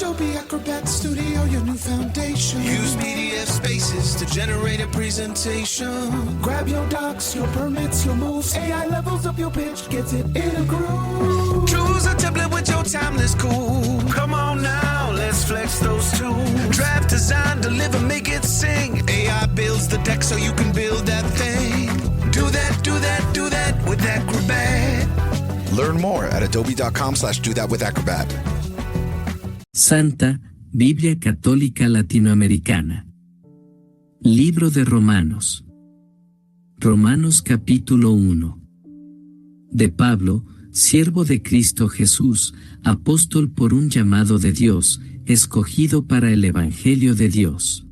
Adobe Acrobat Studio, your new foundation. Use PDF Spaces to generate a presentation. Grab your docs, your permits, your moves. AI levels up your pitch, gets it in a groove. Choose a template with your timeless cool. Come on now, let's flex those tools. Draft, design, deliver, make it sing. AI builds the deck so you can build that thing. Do that, do that, do that with Acrobat. Learn more at adobe.com/do-that-with-Acrobat. Santa Biblia Católica Latinoamericana. Libro de Romanos. Romanos capítulo 1. De Pablo, siervo de Cristo Jesús, apóstol por un llamado de Dios, escogido para el Evangelio de Dios.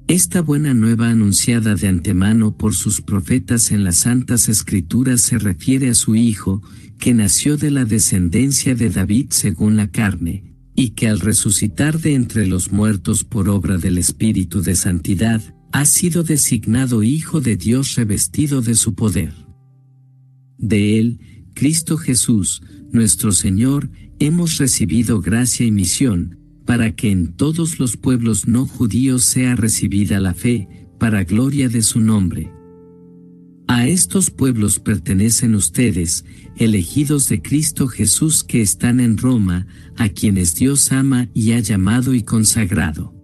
Esta buena nueva anunciada de antemano por sus profetas en las Santas Escrituras se refiere a su Hijo, que nació de la descendencia de David según la carne, y que al resucitar de entre los muertos por obra del Espíritu de Santidad, ha sido designado Hijo de Dios revestido de su poder. De él, Cristo Jesús, nuestro Señor, hemos recibido gracia y misión, para que en todos los pueblos no judíos sea recibida la fe, para gloria de su nombre. A estos pueblos pertenecen ustedes, elegidos de Cristo Jesús que están en Roma, a quienes Dios ama y ha llamado y consagrado.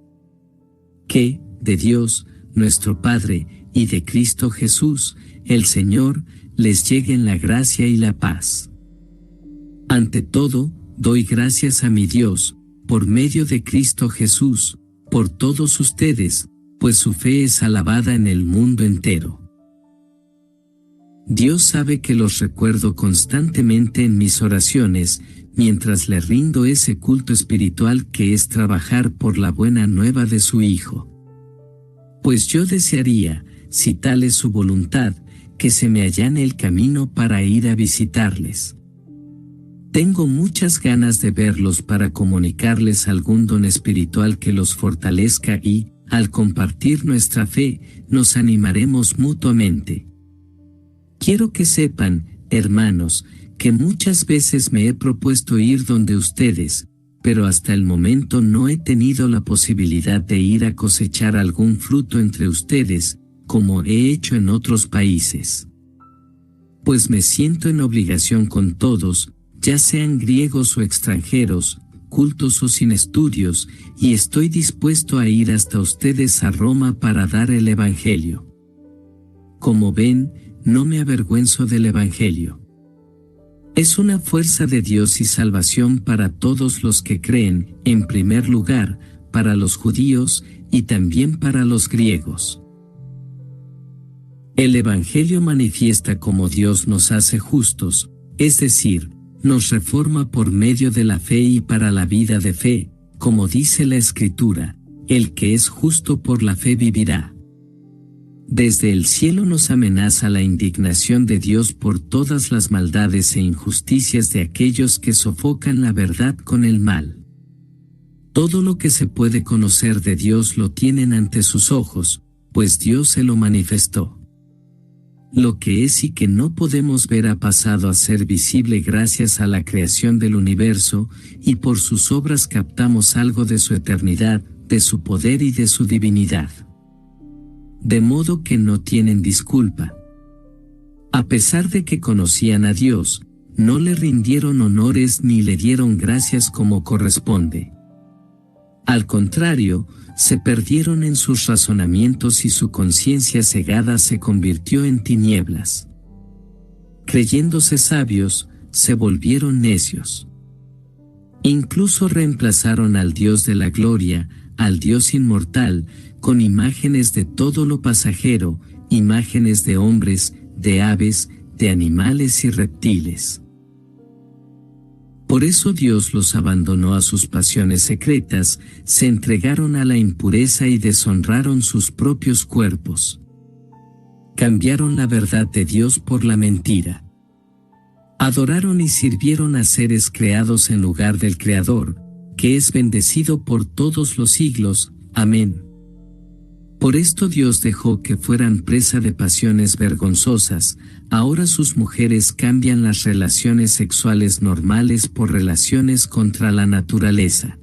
Que, de Dios, nuestro Padre, y de Cristo Jesús, el Señor, les lleguen la gracia y la paz. Ante todo, doy gracias a mi Dios, por medio de Cristo Jesús, por todos ustedes, pues su fe es alabada en el mundo entero. Dios sabe que los recuerdo constantemente en mis oraciones, mientras le rindo ese culto espiritual que es trabajar por la buena nueva de su Hijo. Pues yo desearía, si tal es su voluntad, que se me allane el camino para ir a visitarles. Tengo muchas ganas de verlos para comunicarles algún don espiritual que los fortalezca y, al compartir nuestra fe, nos animaremos mutuamente. Quiero que sepan, hermanos, que muchas veces me he propuesto ir donde ustedes, pero hasta el momento no he tenido la posibilidad de ir a cosechar algún fruto entre ustedes, como he hecho en otros países. Pues me siento en obligación con todos, ya sean griegos o extranjeros, cultos o sin estudios, y estoy dispuesto a ir hasta ustedes a Roma para dar el Evangelio. Como ven, no me avergüenzo del Evangelio. Es una fuerza de Dios y salvación para todos los que creen, en primer lugar, para los judíos y también para los griegos. El Evangelio manifiesta cómo Dios nos hace justos, es decir, nos reforma por medio de la fe y para la vida de fe, como dice la Escritura, el que es justo por la fe vivirá. Desde el cielo nos amenaza la indignación de Dios por todas las maldades e injusticias de aquellos que sofocan la verdad con el mal. Todo lo que se puede conocer de Dios lo tienen ante sus ojos, pues Dios se lo manifestó. Lo que es y que no podemos ver ha pasado a ser visible gracias a la creación del universo, y por sus obras captamos algo de su eternidad, de su poder y de su divinidad. De modo que no tienen disculpa. A pesar de que conocían a Dios, no le rindieron honores ni le dieron gracias como corresponde. Al contrario, se perdieron en sus razonamientos y su conciencia cegada se convirtió en tinieblas. Creyéndose sabios, se volvieron necios. Incluso reemplazaron al Dios de la gloria, al Dios inmortal, con imágenes de todo lo pasajero, imágenes de hombres, de aves, de animales y reptiles. Por eso Dios los abandonó a sus pasiones secretas, se entregaron a la impureza y deshonraron sus propios cuerpos. Cambiaron la verdad de Dios por la mentira. Adoraron y sirvieron a seres creados en lugar del Creador, que es bendecido por todos los siglos. Amén. Por esto Dios dejó que fueran presa de pasiones vergonzosas. Ahora sus mujeres cambian las relaciones sexuales normales por relaciones contra la naturaleza.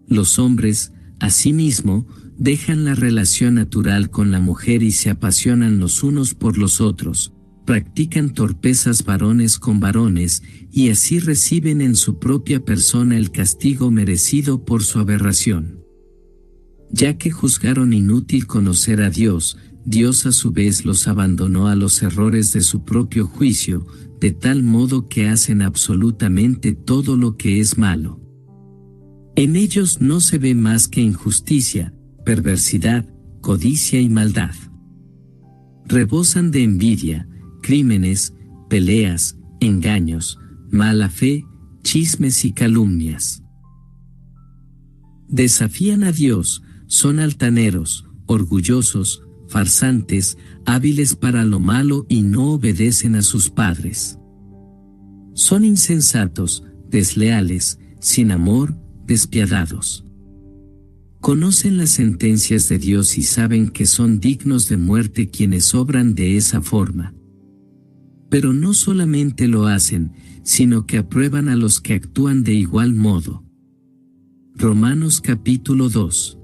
Los hombres, asimismo, dejan la relación natural con la mujer y se apasionan los unos por los otros, practican torpezas varones con varones, y así reciben en su propia persona el castigo merecido por su aberración. Ya que juzgaron inútil conocer a Dios, Dios a su vez los abandonó a los errores de su propio juicio, de tal modo que hacen absolutamente todo lo que es malo. En ellos no se ve más que injusticia, perversidad, codicia y maldad. Rebosan de envidia, crímenes, peleas, engaños, mala fe, chismes y calumnias. Desafían a Dios, son altaneros, orgullosos, farsantes, hábiles para lo malo y no obedecen a sus padres. Son insensatos, desleales, sin amor, despiadados. Conocen las sentencias de Dios y saben que son dignos de muerte quienes obran de esa forma. Pero no solamente lo hacen, sino que aprueban a los que actúan de igual modo. Romanos capítulo 2.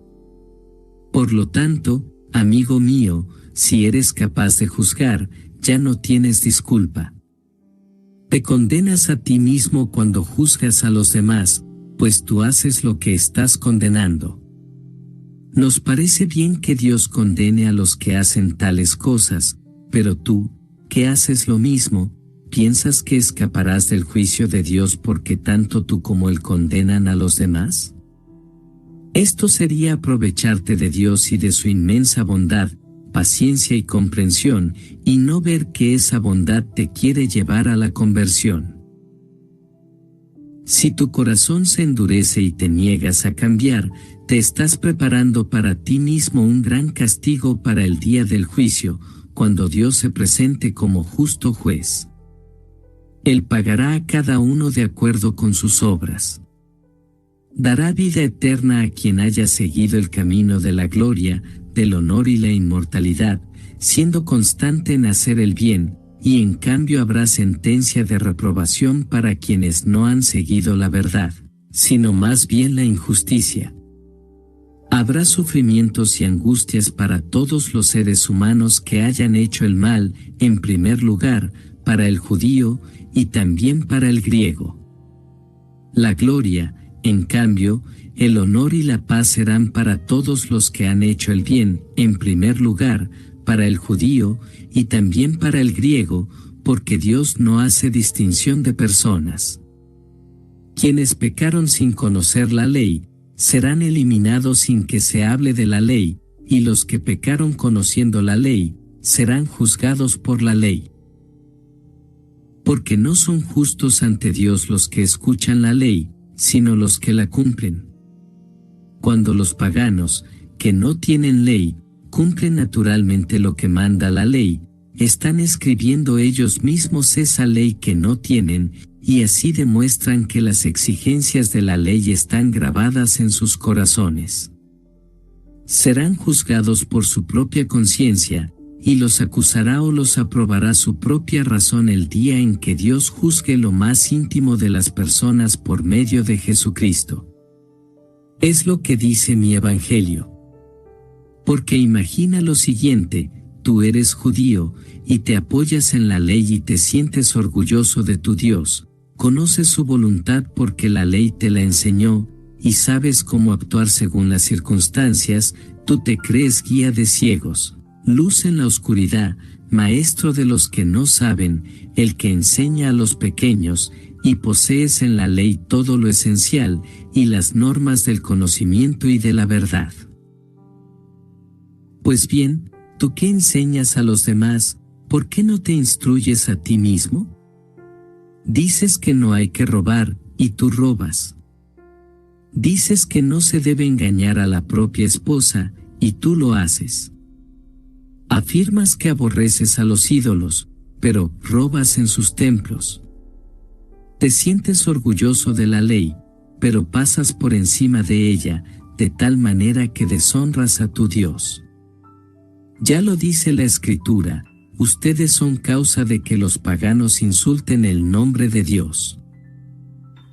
Por lo tanto, amigo mío, si eres capaz de juzgar, ya no tienes disculpa. Te condenas a ti mismo cuando juzgas a los demás, pues tú haces lo que estás condenando. Nos parece bien que Dios condene a los que hacen tales cosas, pero tú, que haces lo mismo, ¿piensas que escaparás del juicio de Dios porque tanto tú como Él condenan a los demás? Esto sería aprovecharte de Dios y de su inmensa bondad, paciencia y comprensión, y no ver que esa bondad te quiere llevar a la conversión. Si tu corazón se endurece y te niegas a cambiar, te estás preparando para ti mismo un gran castigo para el día del juicio, cuando Dios se presente como justo juez. Él pagará a cada uno de acuerdo con sus obras. Dará vida eterna a quien haya seguido el camino de la gloria, del honor y la inmortalidad, siendo constante en hacer el bien, y en cambio habrá sentencia de reprobación para quienes no han seguido la verdad, sino más bien la injusticia. Habrá sufrimientos y angustias para todos los seres humanos que hayan hecho el mal, en primer lugar, para el judío, y también para el griego. La gloria, en cambio, el honor y la paz serán para todos los que han hecho el bien, en primer lugar, para el judío, y también para el griego, porque Dios no hace distinción de personas. Quienes pecaron sin conocer la ley, serán eliminados sin que se hable de la ley, y los que pecaron conociendo la ley, serán juzgados por la ley. Porque no son justos ante Dios los que escuchan la ley, sino los que la cumplen. Cuando los paganos, que no tienen ley, cumplen naturalmente lo que manda la ley, están escribiendo ellos mismos esa ley que no tienen, y así demuestran que las exigencias de la ley están grabadas en sus corazones. Serán juzgados por su propia conciencia, y los acusará o los aprobará su propia razón el día en que Dios juzgue lo más íntimo de las personas por medio de Jesucristo. Es lo que dice mi Evangelio. Porque imagina lo siguiente: tú eres judío, y te apoyas en la ley y te sientes orgulloso de tu Dios, conoces su voluntad porque la ley te la enseñó, y sabes cómo actuar según las circunstancias, tú te crees guía de ciegos, luz en la oscuridad, maestro de los que no saben, el que enseña a los pequeños, y posees en la ley todo lo esencial, y las normas del conocimiento y de la verdad. Pues bien, ¿tú qué enseñas a los demás? ¿Por qué no te instruyes a ti mismo? Dices que no hay que robar, y tú robas. Dices que no se debe engañar a la propia esposa, y tú lo haces. Afirmas que aborreces a los ídolos, pero robas en sus templos. Te sientes orgulloso de la ley, pero pasas por encima de ella, de tal manera que deshonras a tu Dios. Ya lo dice la Escritura: ustedes son causa de que los paganos insulten el nombre de Dios.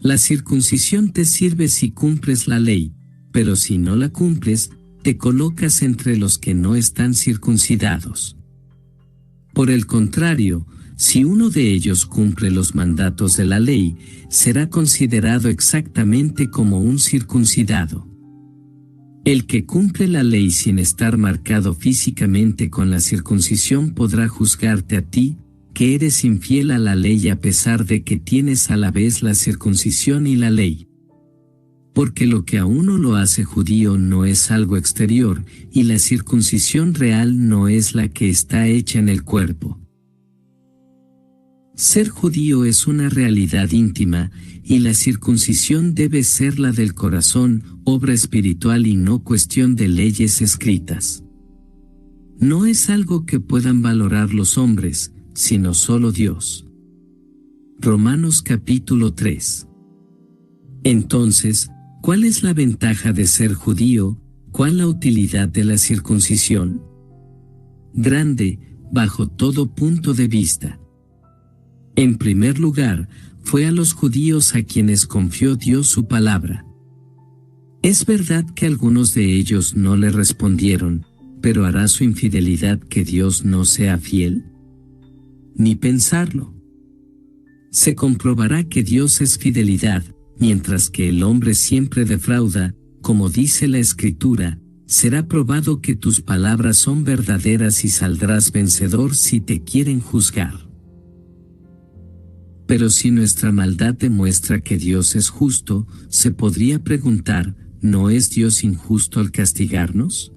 La circuncisión te sirve si cumples la ley, pero si no la cumples, te colocas entre los que no están circuncidados. Por el contrario, si uno de ellos cumple los mandatos de la ley, será considerado exactamente como un circuncidado. El que cumple la ley sin estar marcado físicamente con la circuncisión podrá juzgarte a ti, que eres infiel a la ley a pesar de que tienes a la vez la circuncisión y la ley. Porque lo que a uno lo hace judío no es algo exterior, y la circuncisión real no es la que está hecha en el cuerpo. Ser judío es una realidad íntima, y la circuncisión debe ser la del corazón, obra espiritual y no cuestión de leyes escritas. No es algo que puedan valorar los hombres, sino solo Dios. Romanos capítulo 3. Entonces, ¿cuál es la ventaja de ser judío? ¿Cuál la utilidad de la circuncisión? Grande, bajo todo punto de vista. En primer lugar, fue a los judíos a quienes confió Dios su palabra. Es verdad que algunos de ellos no le respondieron, pero ¿hará su infidelidad que Dios no sea fiel? Ni pensarlo. Se comprobará que Dios es fidelidad, mientras que el hombre siempre defrauda, como dice la Escritura, será probado que tus palabras son verdaderas y saldrás vencedor si te quieren juzgar. Pero si nuestra maldad demuestra que Dios es justo, se podría preguntar, ¿no es Dios injusto al castigarnos?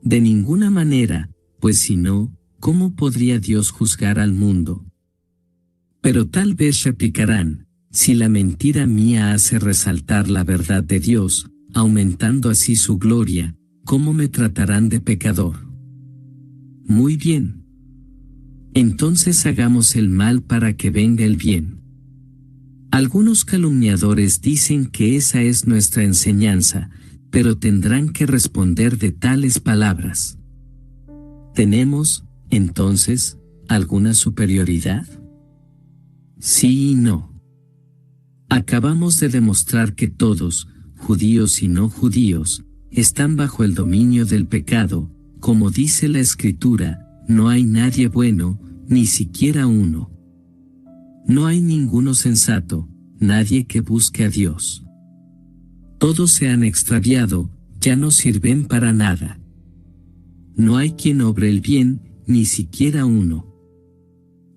De ninguna manera, pues si no, ¿cómo podría Dios juzgar al mundo? Pero tal vez replicarán, si la mentira mía hace resaltar la verdad de Dios, aumentando así su gloria, ¿cómo me tratarán de pecador? Muy bien. Entonces hagamos el mal para que venga el bien. Algunos calumniadores dicen que esa es nuestra enseñanza, pero tendrán que responder de tales palabras. ¿Tenemos, entonces, alguna superioridad? Sí y no. Acabamos de demostrar que todos, judíos y no judíos, están bajo el dominio del pecado, como dice la Escritura, no hay nadie bueno, ni siquiera uno. No hay ninguno sensato, nadie que busque a Dios. Todos se han extraviado, ya no sirven para nada. No hay quien obre el bien, ni siquiera uno.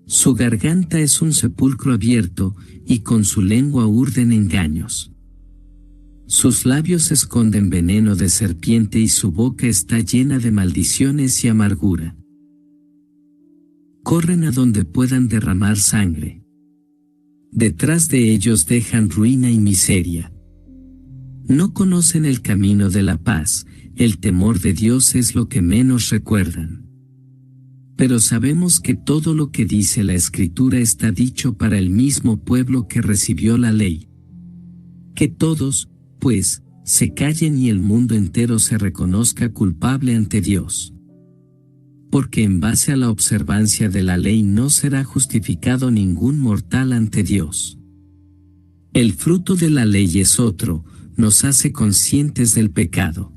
Su garganta es un sepulcro abierto, y con su lengua urden engaños. Sus labios esconden veneno de serpiente y su boca está llena de maldiciones y amargura. Corren a donde puedan derramar sangre. Detrás de ellos dejan ruina y miseria. No conocen el camino de la paz, el temor de Dios es lo que menos recuerdan. Pero sabemos que todo lo que dice la Escritura está dicho para el mismo pueblo que recibió la ley. Que todos, pues, se callen y el mundo entero se reconozca culpable ante Dios. Porque en base a la observancia de la ley no será justificado ningún mortal ante Dios. El fruto de la ley es otro, nos hace conscientes del pecado.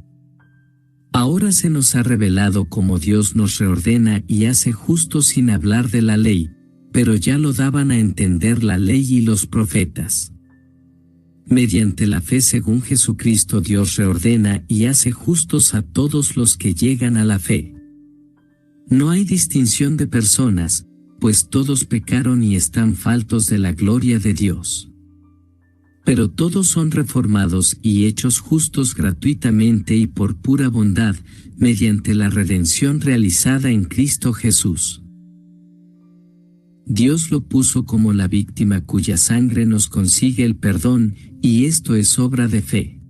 Ahora se nos ha revelado cómo Dios nos reordena y hace justo sin hablar de la ley, pero ya lo daban a entender la ley y los profetas. Mediante la fe según Jesucristo Dios reordena y hace justos a todos los que llegan a la fe. No hay distinción de personas, pues todos pecaron y están faltos de la gloria de Dios. Pero todos son reformados y hechos justos gratuitamente y por pura bondad, mediante la redención realizada en Cristo Jesús. Dios lo puso como la víctima cuya sangre nos consigue el perdón, y esto es obra de fe.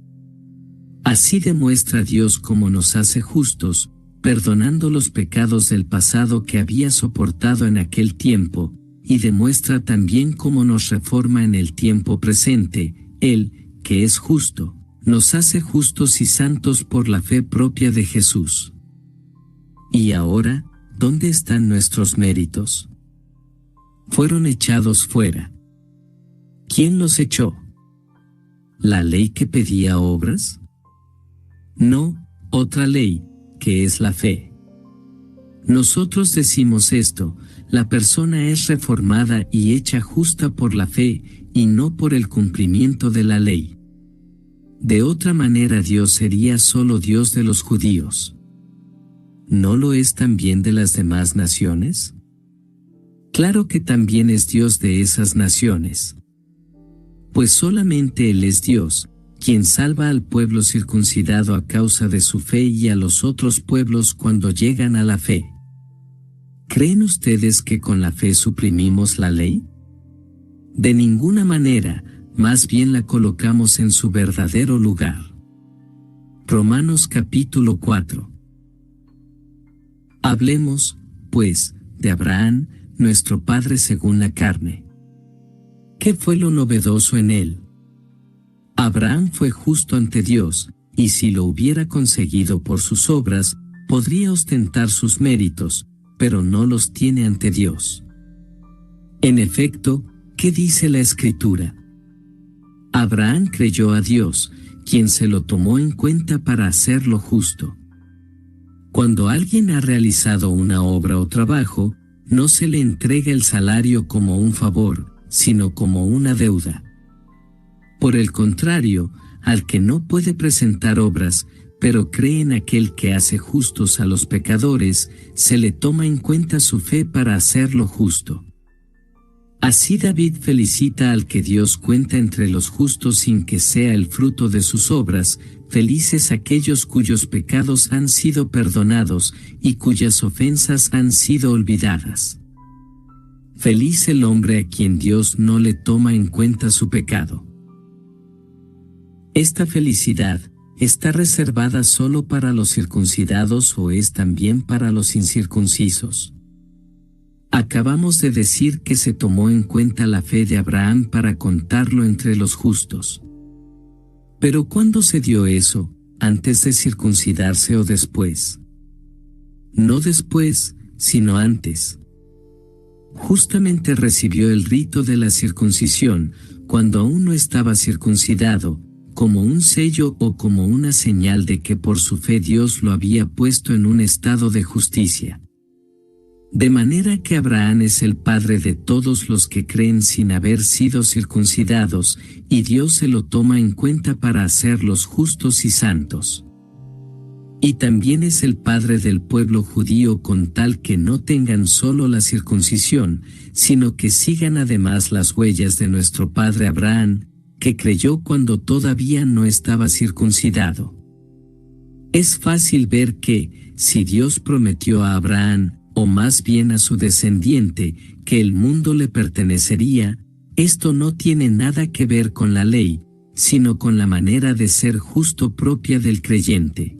Así demuestra Dios cómo nos hace justos, perdonando los pecados del pasado que había soportado en aquel tiempo, y demuestra también cómo nos reforma en el tiempo presente. Él, que es justo, nos hace justos y santos por la fe propia de Jesús. Y ahora, ¿dónde están nuestros méritos? Fueron echados fuera. ¿Quién los echó? ¿La ley que pedía obras? No, otra ley, que es la fe. Nosotros decimos esto: la persona es reformada y hecha justa por la fe, y no por el cumplimiento de la ley. De otra manera Dios sería solo Dios de los judíos. ¿No lo es también de las demás naciones? Claro que también es Dios de esas naciones. Pues solamente Él es Dios, quien salva al pueblo circuncidado a causa de su fe y a los otros pueblos cuando llegan a la fe. ¿Creen ustedes que con la fe suprimimos la ley? De ninguna manera, más bien la colocamos en su verdadero lugar. Romanos capítulo 4. Hablemos, pues, de Abraham, nuestro padre según la carne. ¿Qué fue lo novedoso en él? Abraham fue justo ante Dios, y si lo hubiera conseguido por sus obras, podría ostentar sus méritos, pero no los tiene ante Dios. En efecto, ¿qué dice la Escritura? Abraham creyó a Dios, quien se lo tomó en cuenta para hacerlo justo. Cuando alguien ha realizado una obra o trabajo, no se le entrega el salario como un favor, sino como una deuda. Por el contrario, al que no puede presentar obras, pero cree en aquel que hace justos a los pecadores, se le toma en cuenta su fe para hacerlo justo. Así David felicita al que Dios cuenta entre los justos sin que sea el fruto de sus obras: felices aquellos cuyos pecados han sido perdonados y cuyas ofensas han sido olvidadas. Feliz el hombre a quien Dios no le toma en cuenta su pecado. ¿Esta felicidad está reservada solo para los circuncidados o es también para los incircuncisos? Acabamos de decir que se tomó en cuenta la fe de Abraham para contarlo entre los justos. Pero ¿cuándo se dio eso? ¿Antes de circuncidarse o después? No después, sino antes. Justamente recibió el rito de la circuncisión, cuando aún no estaba circuncidado, como un sello o como una señal de que por su fe Dios lo había puesto en un estado de justicia. De manera que Abraham es el padre de todos los que creen sin haber sido circuncidados, y Dios se lo toma en cuenta para hacerlos justos y santos. Y también es el padre del pueblo judío con tal que no tengan solo la circuncisión, sino que sigan además las huellas de nuestro padre Abraham, que creyó cuando todavía no estaba circuncidado. Es fácil ver que, si Dios prometió a Abraham, o más bien a su descendiente, que el mundo le pertenecería, esto no tiene nada que ver con la ley, sino con la manera de ser justo propia del creyente.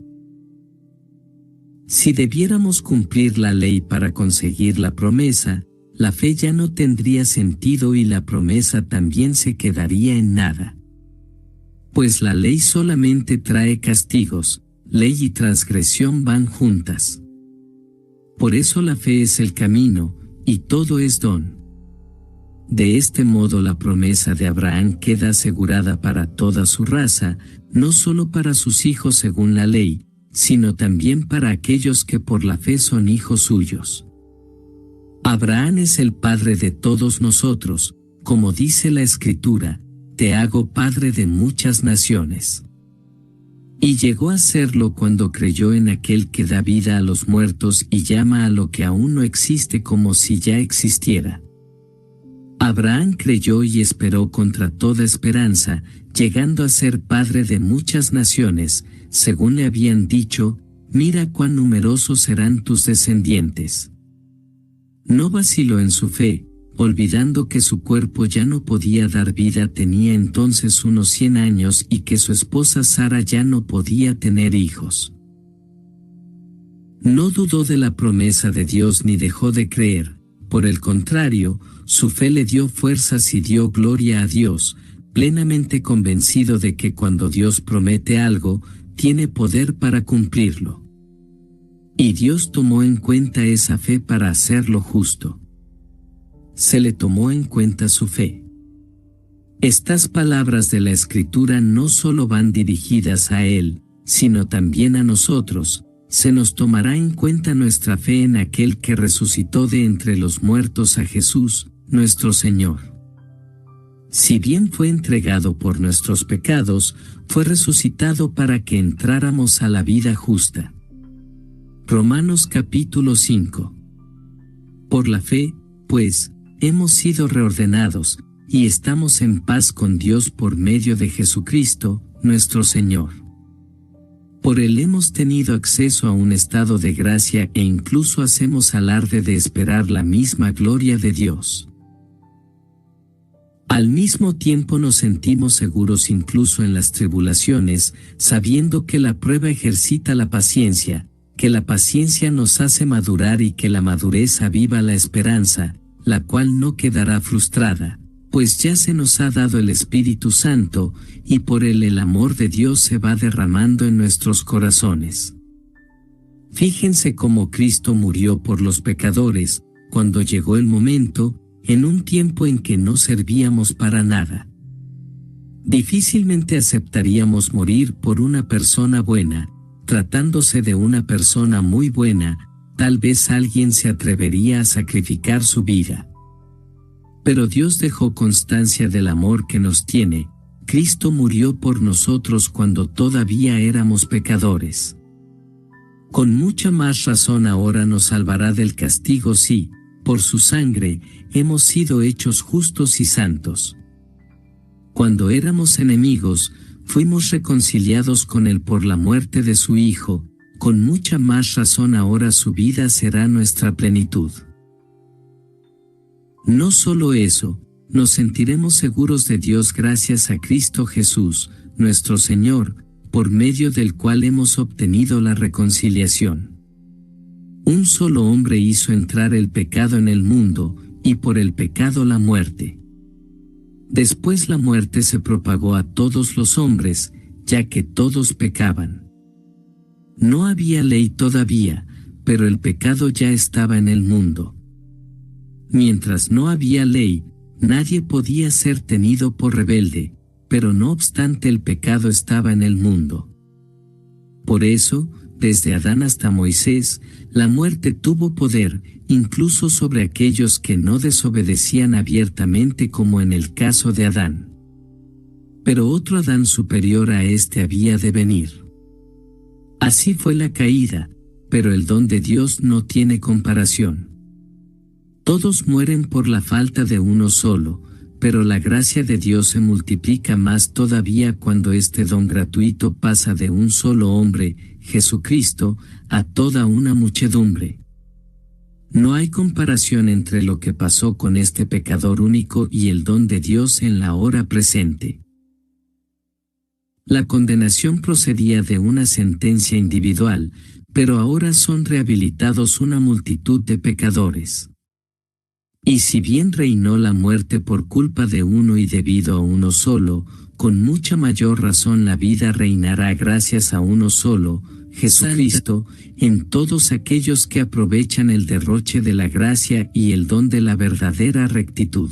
Si debiéramos cumplir la ley para conseguir la promesa, la fe ya no tendría sentido y la promesa también se quedaría en nada. Pues la ley solamente trae castigos, ley y transgresión van juntas. Por eso la fe es el camino, y todo es don. De este modo la promesa de Abraham queda asegurada para toda su raza, no solo para sus hijos según la ley, sino también para aquellos que por la fe son hijos suyos. Abraham es el padre de todos nosotros, como dice la Escritura: te hago padre de muchas naciones. Y llegó a serlo cuando creyó en aquel que da vida a los muertos y llama a lo que aún no existe como si ya existiera. Abraham creyó y esperó contra toda esperanza, llegando a ser padre de muchas naciones, según le habían dicho: mira cuán numerosos serán tus descendientes. No vaciló en su fe, olvidando que su cuerpo ya no podía dar vida, tenía entonces unos 100 años y que su esposa Sara ya no podía tener hijos. No dudó de la promesa de Dios ni dejó de creer, por el contrario, su fe le dio fuerzas y dio gloria a Dios, plenamente convencido de que cuando Dios promete algo, tiene poder para cumplirlo. Y Dios tomó en cuenta esa fe para hacerlo justo. Se le tomó en cuenta su fe. Estas palabras de la Escritura no solo van dirigidas a él, sino también a nosotros, se nos tomará en cuenta nuestra fe en aquel que resucitó de entre los muertos a Jesús, nuestro Señor. Si bien fue entregado por nuestros pecados, fue resucitado para que entráramos a la vida justa. Romanos capítulo 5. Por la fe, pues, hemos sido reordenados, y estamos en paz con Dios por medio de Jesucristo, nuestro Señor. Por él hemos tenido acceso a un estado de gracia e incluso hacemos alarde de esperar la misma gloria de Dios. Al mismo tiempo nos sentimos seguros incluso en las tribulaciones, sabiendo que la prueba ejercita la paciencia, que la paciencia nos hace madurar y que la madurez aviva la esperanza, la cual no quedará frustrada, pues ya se nos ha dado el Espíritu Santo, y por él el amor de Dios se va derramando en nuestros corazones. Fíjense cómo Cristo murió por los pecadores, cuando llegó el momento, en un tiempo en que no servíamos para nada. Difícilmente aceptaríamos morir por una persona buena. Tratándose de una persona muy buena, tal vez alguien se atrevería a sacrificar su vida. Pero Dios dejó constancia del amor que nos tiene. Cristo murió por nosotros cuando todavía éramos pecadores. Con mucha más razón ahora nos salvará del castigo si, por su sangre, hemos sido hechos justos y santos. Cuando éramos enemigos, fuimos reconciliados con él por la muerte de su Hijo, con mucha más razón ahora su vida será nuestra plenitud. No solo eso, nos sentiremos seguros de Dios gracias a Cristo Jesús, nuestro Señor, por medio del cual hemos obtenido la reconciliación. Un solo hombre hizo entrar el pecado en el mundo, y por el pecado la muerte. Después la muerte se propagó a todos los hombres, ya que todos pecaban. No había ley todavía, pero el pecado ya estaba en el mundo. Mientras no había ley, nadie podía ser tenido por rebelde, pero no obstante el pecado estaba en el mundo. Por eso, desde Adán hasta Moisés, la muerte tuvo poder, incluso sobre aquellos que no desobedecían abiertamente como en el caso de Adán. Pero otro Adán superior a este había de venir. Así fue la caída, pero el don de Dios no tiene comparación. Todos mueren por la falta de uno solo, pero la gracia de Dios se multiplica más todavía cuando este don gratuito pasa de un solo hombre, Jesucristo, a toda una muchedumbre. No hay comparación entre lo que pasó con este pecador único y el don de Dios en la hora presente. La condenación procedía de una sentencia individual, pero ahora son rehabilitados una multitud de pecadores. Y si bien reinó la muerte por culpa de uno y debido a uno solo, con mucha mayor razón la vida reinará gracias a uno solo, Jesucristo, en todos aquellos que aprovechan el derroche de la gracia y el don de la verdadera rectitud.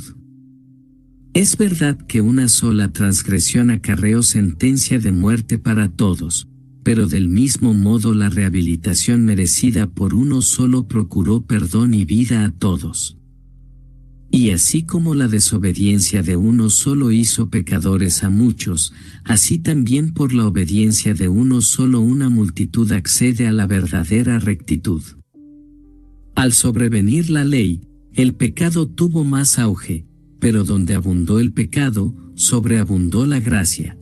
Es verdad que una sola transgresión acarreó sentencia de muerte para todos, pero del mismo modo la rehabilitación merecida por uno solo procuró perdón y vida a todos. Y así como la desobediencia de uno solo hizo pecadores a muchos, así también por la obediencia de uno solo una multitud accede a la verdadera rectitud. Al sobrevenir la ley, el pecado tuvo más auge, pero donde abundó el pecado, sobreabundó la gracia.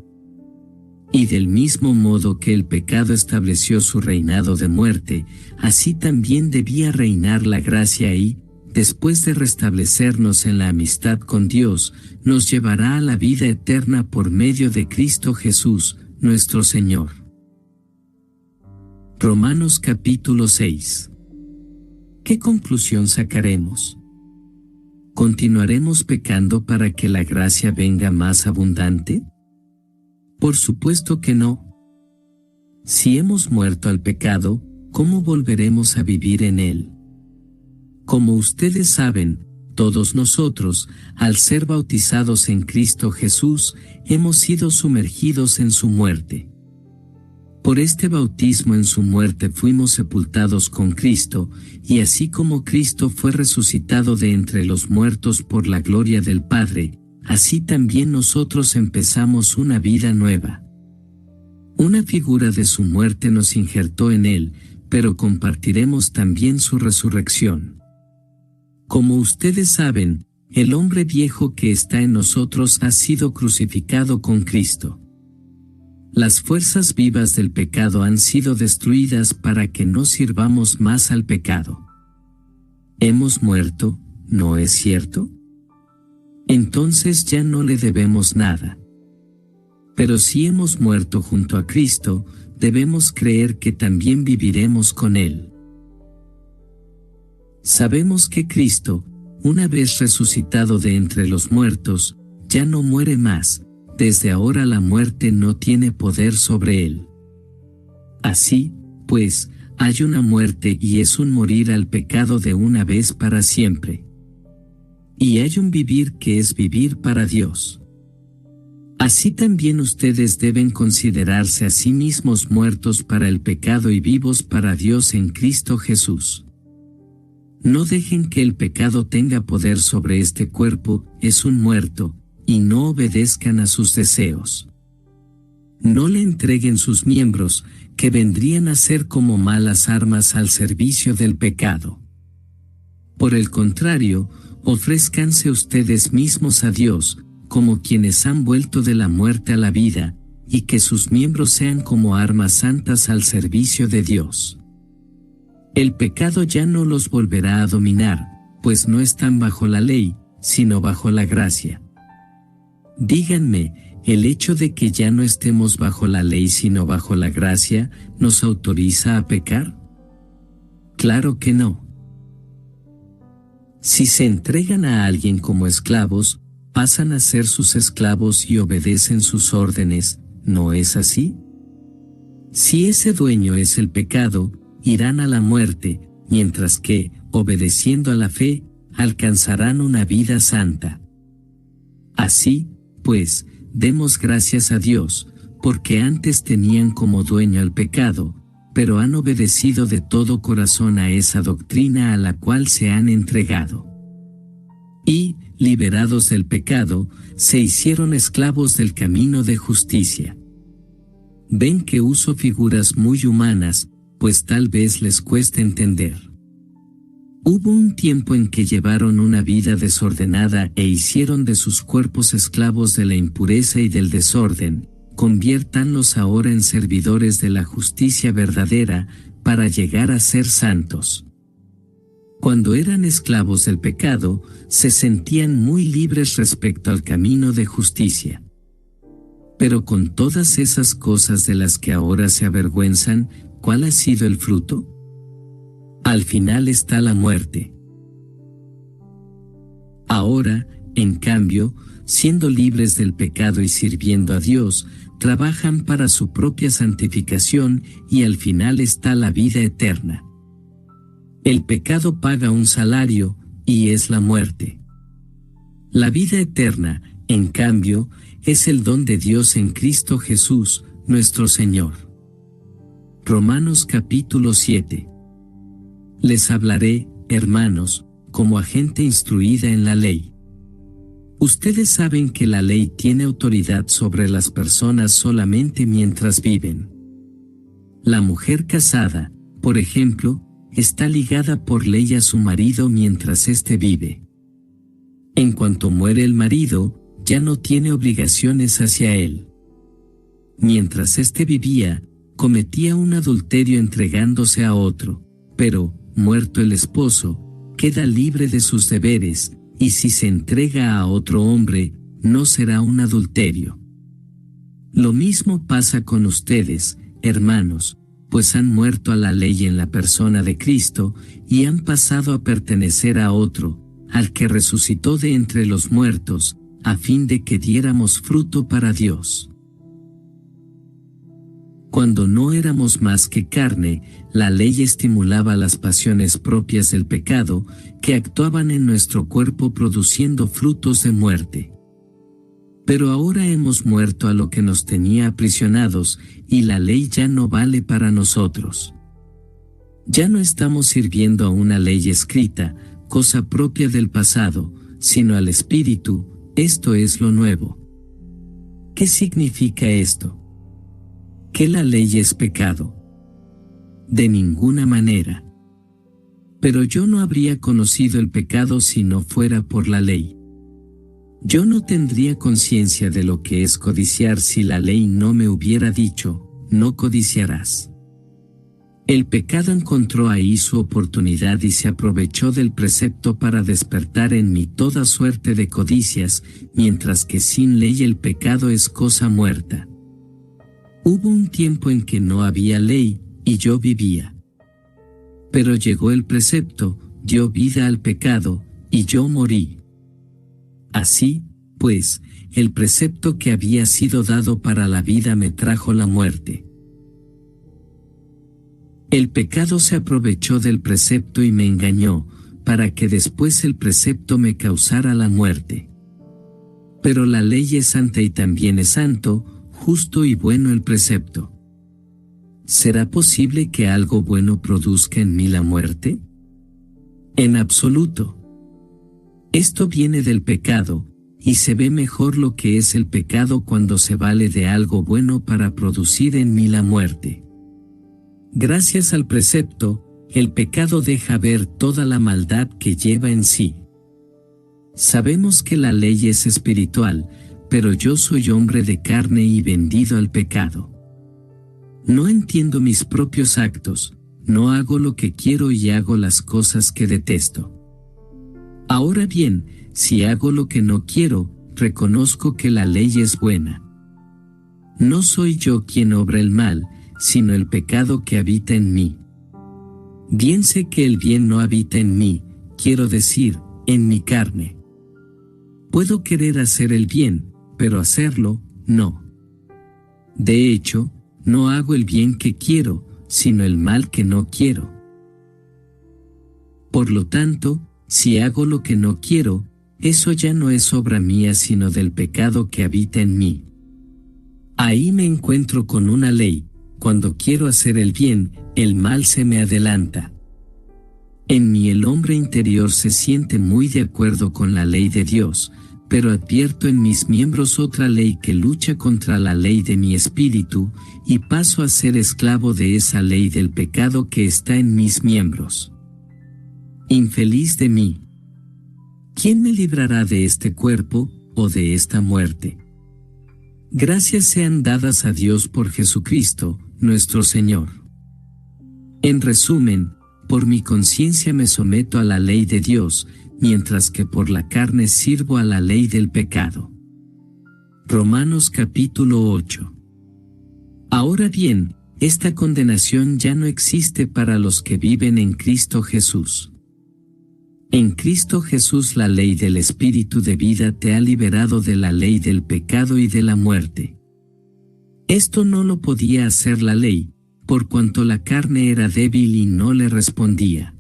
Y del mismo modo que el pecado estableció su reinado de muerte, así también debía reinar la gracia y, después de restablecernos en la amistad con Dios, nos llevará a la vida eterna por medio de Cristo Jesús, nuestro Señor. Romanos capítulo 6. ¿Qué conclusión sacaremos? ¿Continuaremos pecando para que la gracia venga más abundante? Por supuesto que no. Si hemos muerto al pecado, ¿cómo volveremos a vivir en él? Como ustedes saben, todos nosotros, al ser bautizados en Cristo Jesús, hemos sido sumergidos en su muerte. Por este bautismo en su muerte fuimos sepultados con Cristo, y así como Cristo fue resucitado de entre los muertos por la gloria del Padre, así también nosotros empezamos una vida nueva. Una figura de su muerte nos injertó en él, pero compartiremos también su resurrección. Como ustedes saben, el hombre viejo que está en nosotros ha sido crucificado con Cristo. Las fuerzas vivas del pecado han sido destruidas para que no sirvamos más al pecado. Hemos muerto, ¿no es cierto? Entonces ya no le debemos nada. Pero si hemos muerto junto a Cristo, debemos creer que también viviremos con Él. Sabemos que Cristo, una vez resucitado de entre los muertos, ya no muere más. Desde ahora la muerte no tiene poder sobre él. Así, pues, hay una muerte y es un morir al pecado de una vez para siempre. Y hay un vivir que es vivir para Dios. Así también ustedes deben considerarse a sí mismos muertos para el pecado y vivos para Dios en Cristo Jesús. No dejen que el pecado tenga poder sobre este cuerpo, es un muerto, y no obedezcan a sus deseos. No le entreguen sus miembros, que vendrían a ser como malas armas al servicio del pecado. Por el contrario, ofrézcanse ustedes mismos a Dios, como quienes han vuelto de la muerte a la vida, y que sus miembros sean como armas santas al servicio de Dios. El pecado ya no los volverá a dominar, pues no están bajo la ley, sino bajo la gracia. Díganme, ¿el hecho de que ya no estemos bajo la ley sino bajo la gracia, nos autoriza a pecar? Claro que no. Si se entregan a alguien como esclavos, pasan a ser sus esclavos y obedecen sus órdenes, ¿no es así? Si ese dueño es el pecado, irán a la muerte, mientras que, obedeciendo a la fe, alcanzarán una vida santa. Así, pues, demos gracias a Dios, porque antes tenían como dueño al pecado, pero han obedecido de todo corazón a esa doctrina a la cual se han entregado. Y, liberados del pecado, se hicieron esclavos del camino de justicia. Ven que uso figuras muy humanas, pues tal vez les cueste entender. Hubo un tiempo en que llevaron una vida desordenada e hicieron de sus cuerpos esclavos de la impureza y del desorden, conviértanlos ahora en servidores de la justicia verdadera, para llegar a ser santos. Cuando eran esclavos del pecado, se sentían muy libres respecto al camino de justicia. Pero con todas esas cosas de las que ahora se avergüenzan, ¿cuál ha sido el fruto? Al final está la muerte. Ahora, en cambio, siendo libres del pecado y sirviendo a Dios, trabajan para su propia santificación y al final está la vida eterna. El pecado paga un salario, y es la muerte. La vida eterna, en cambio, es el don de Dios en Cristo Jesús, nuestro Señor. Romanos capítulo 7. Les hablaré, hermanos, como a gente instruida en la ley. Ustedes saben que la ley tiene autoridad sobre las personas solamente mientras viven. La mujer casada, por ejemplo, está ligada por ley a su marido mientras éste vive. En cuanto muere el marido, ya no tiene obligaciones hacia él. Mientras éste vivía, cometía un adulterio entregándose a otro, pero, muerto el esposo, queda libre de sus deberes, y si se entrega a otro hombre, no será un adulterio. Lo mismo pasa con ustedes, hermanos, pues han muerto a la ley en la persona de Cristo, y han pasado a pertenecer a otro, al que resucitó de entre los muertos, a fin de que diéramos fruto para Dios. Cuando no éramos más que carne, la ley estimulaba las pasiones propias del pecado, que actuaban en nuestro cuerpo produciendo frutos de muerte. Pero ahora hemos muerto a lo que nos tenía aprisionados, y la ley ya no vale para nosotros. Ya no estamos sirviendo a una ley escrita, cosa propia del pasado, sino al Espíritu, esto es lo nuevo. ¿Qué significa esto? ¿Que la ley es pecado? De ninguna manera. Pero yo no habría conocido el pecado si no fuera por la ley. Yo no tendría conciencia de lo que es codiciar si la ley no me hubiera dicho, no codiciarás. El pecado encontró ahí su oportunidad y se aprovechó del precepto para despertar en mí toda suerte de codicias, mientras que sin ley el pecado es cosa muerta. Hubo un tiempo en que no había ley, y yo vivía. Pero llegó el precepto, dio vida al pecado, y yo morí. Así, pues, el precepto que había sido dado para la vida me trajo la muerte. El pecado se aprovechó del precepto y me engañó, para que después el precepto me causara la muerte. Pero la ley es santa y también es santo, justo y bueno el precepto. ¿Será posible que algo bueno produzca en mí la muerte? En absoluto. Esto viene del pecado, y se ve mejor lo que es el pecado cuando se vale de algo bueno para producir en mí la muerte. Gracias al precepto, el pecado deja ver toda la maldad que lleva en sí. Sabemos que la ley es espiritual, pero yo soy hombre de carne y vendido al pecado. No entiendo mis propios actos, no hago lo que quiero y hago las cosas que detesto. Ahora bien, si hago lo que no quiero, reconozco que la ley es buena. No soy yo quien obra el mal, sino el pecado que habita en mí. Bien sé que el bien no habita en mí, quiero decir, en mi carne. Puedo querer hacer el bien, pero hacerlo, no. De hecho, no hago el bien que quiero, sino el mal que no quiero. Por lo tanto, si hago lo que no quiero, eso ya no es obra mía sino del pecado que habita en mí. Ahí me encuentro con una ley, cuando quiero hacer el bien, el mal se me adelanta. En mí el hombre interior se siente muy de acuerdo con la ley de Dios, pero advierto en mis miembros otra ley que lucha contra la ley de mi espíritu, y paso a ser esclavo de esa ley del pecado que está en mis miembros. Infeliz de mí. ¿Quién me librará de este cuerpo, o de esta muerte? Gracias sean dadas a Dios por Jesucristo, nuestro Señor. En resumen, por mi conciencia me someto a la ley de Dios, mientras que por la carne sirvo a la ley del pecado. Romanos capítulo 8. Ahora bien, esta condenación ya no existe para los que viven en Cristo Jesús. En Cristo Jesús la ley del Espíritu de vida te ha liberado de la ley del pecado y de la muerte. Esto no lo podía hacer la ley, por cuanto la carne era débil y no le respondía.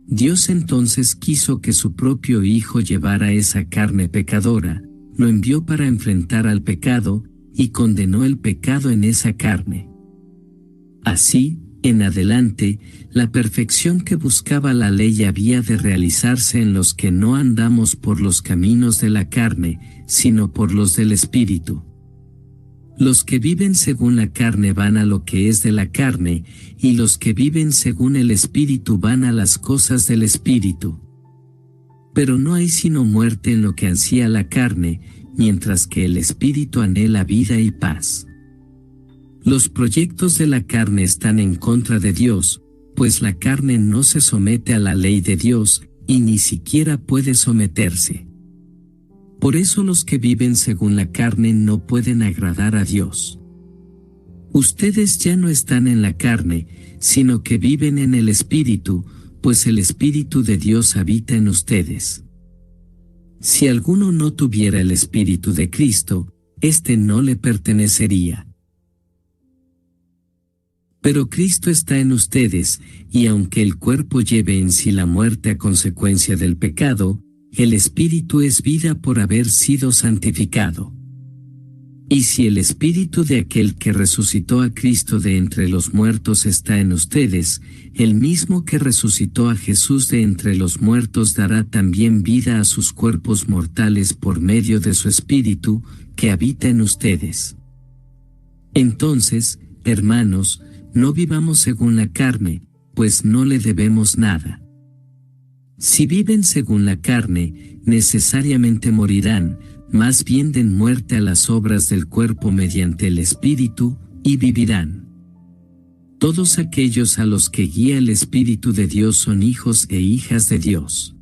Dios entonces quiso que su propio Hijo llevara esa carne pecadora, lo envió para enfrentar al pecado, y condenó el pecado en esa carne. Así, en adelante, la perfección que buscaba la ley había de realizarse en los que no andamos por los caminos de la carne, sino por los del Espíritu. Los que viven según la carne van a lo que es de la carne, y los que viven según el Espíritu van a las cosas del Espíritu. Pero no hay sino muerte en lo que ansía la carne, mientras que el Espíritu anhela vida y paz. Los proyectos de la carne están en contra de Dios, pues la carne no se somete a la ley de Dios, y ni siquiera puede someterse. Por eso los que viven según la carne no pueden agradar a Dios. Ustedes ya no están en la carne, sino que viven en el Espíritu, pues el Espíritu de Dios habita en ustedes. Si alguno no tuviera el Espíritu de Cristo, éste no le pertenecería. Pero Cristo está en ustedes, y aunque el cuerpo lleve en sí la muerte a consecuencia del pecado, el Espíritu es vida por haber sido santificado. Y si el Espíritu de aquel que resucitó a Cristo de entre los muertos está en ustedes, el mismo que resucitó a Jesús de entre los muertos dará también vida a sus cuerpos mortales por medio de su Espíritu, que habita en ustedes. Entonces, hermanos, no vivamos según la carne, pues no le debemos nada. Si viven según la carne, necesariamente morirán, más bien den muerte a las obras del cuerpo mediante el Espíritu, y vivirán. Todos aquellos a los que guía el Espíritu de Dios son hijos e hijas de Dios.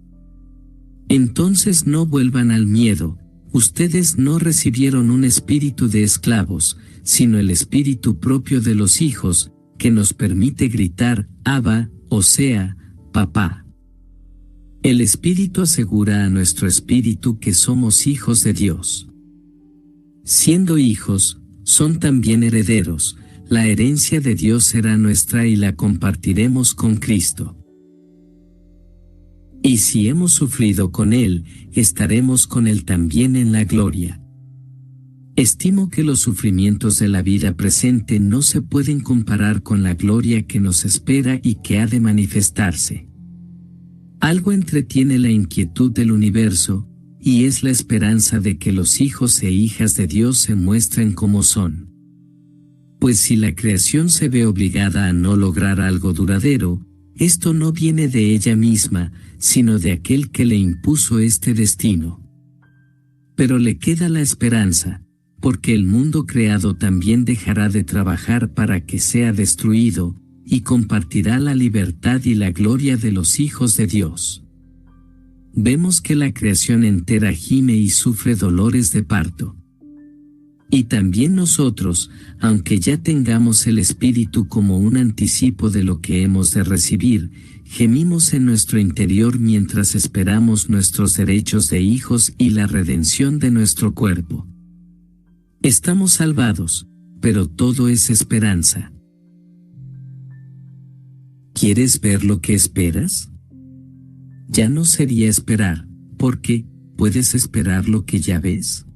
Entonces no vuelvan al miedo, ustedes no recibieron un espíritu de esclavos, sino el espíritu propio de los hijos, que nos permite gritar, Abba, o sea, Papá. El Espíritu asegura a nuestro espíritu que somos hijos de Dios. Siendo hijos, son también herederos, la herencia de Dios será nuestra y la compartiremos con Cristo. Y si hemos sufrido con Él, estaremos con Él también en la gloria. Estimo que los sufrimientos de la vida presente no se pueden comparar con la gloria que nos espera y que ha de manifestarse. Algo entretiene la inquietud del universo, y es la esperanza de que los hijos e hijas de Dios se muestren como son. Pues si la creación se ve obligada a no lograr algo duradero, esto no viene de ella misma, sino de aquel que le impuso este destino. Pero le queda la esperanza, porque el mundo creado también dejará de trabajar para que sea destruido, y compartirá la libertad y la gloria de los hijos de Dios. Vemos que la creación entera gime y sufre dolores de parto. Y también nosotros, aunque ya tengamos el Espíritu como un anticipo de lo que hemos de recibir, gemimos en nuestro interior mientras esperamos nuestros derechos de hijos y la redención de nuestro cuerpo. Estamos salvados, pero todo es esperanza. ¿Quieres ver lo que esperas? Ya no sería esperar, porque ¿puedes esperar lo que ya ves?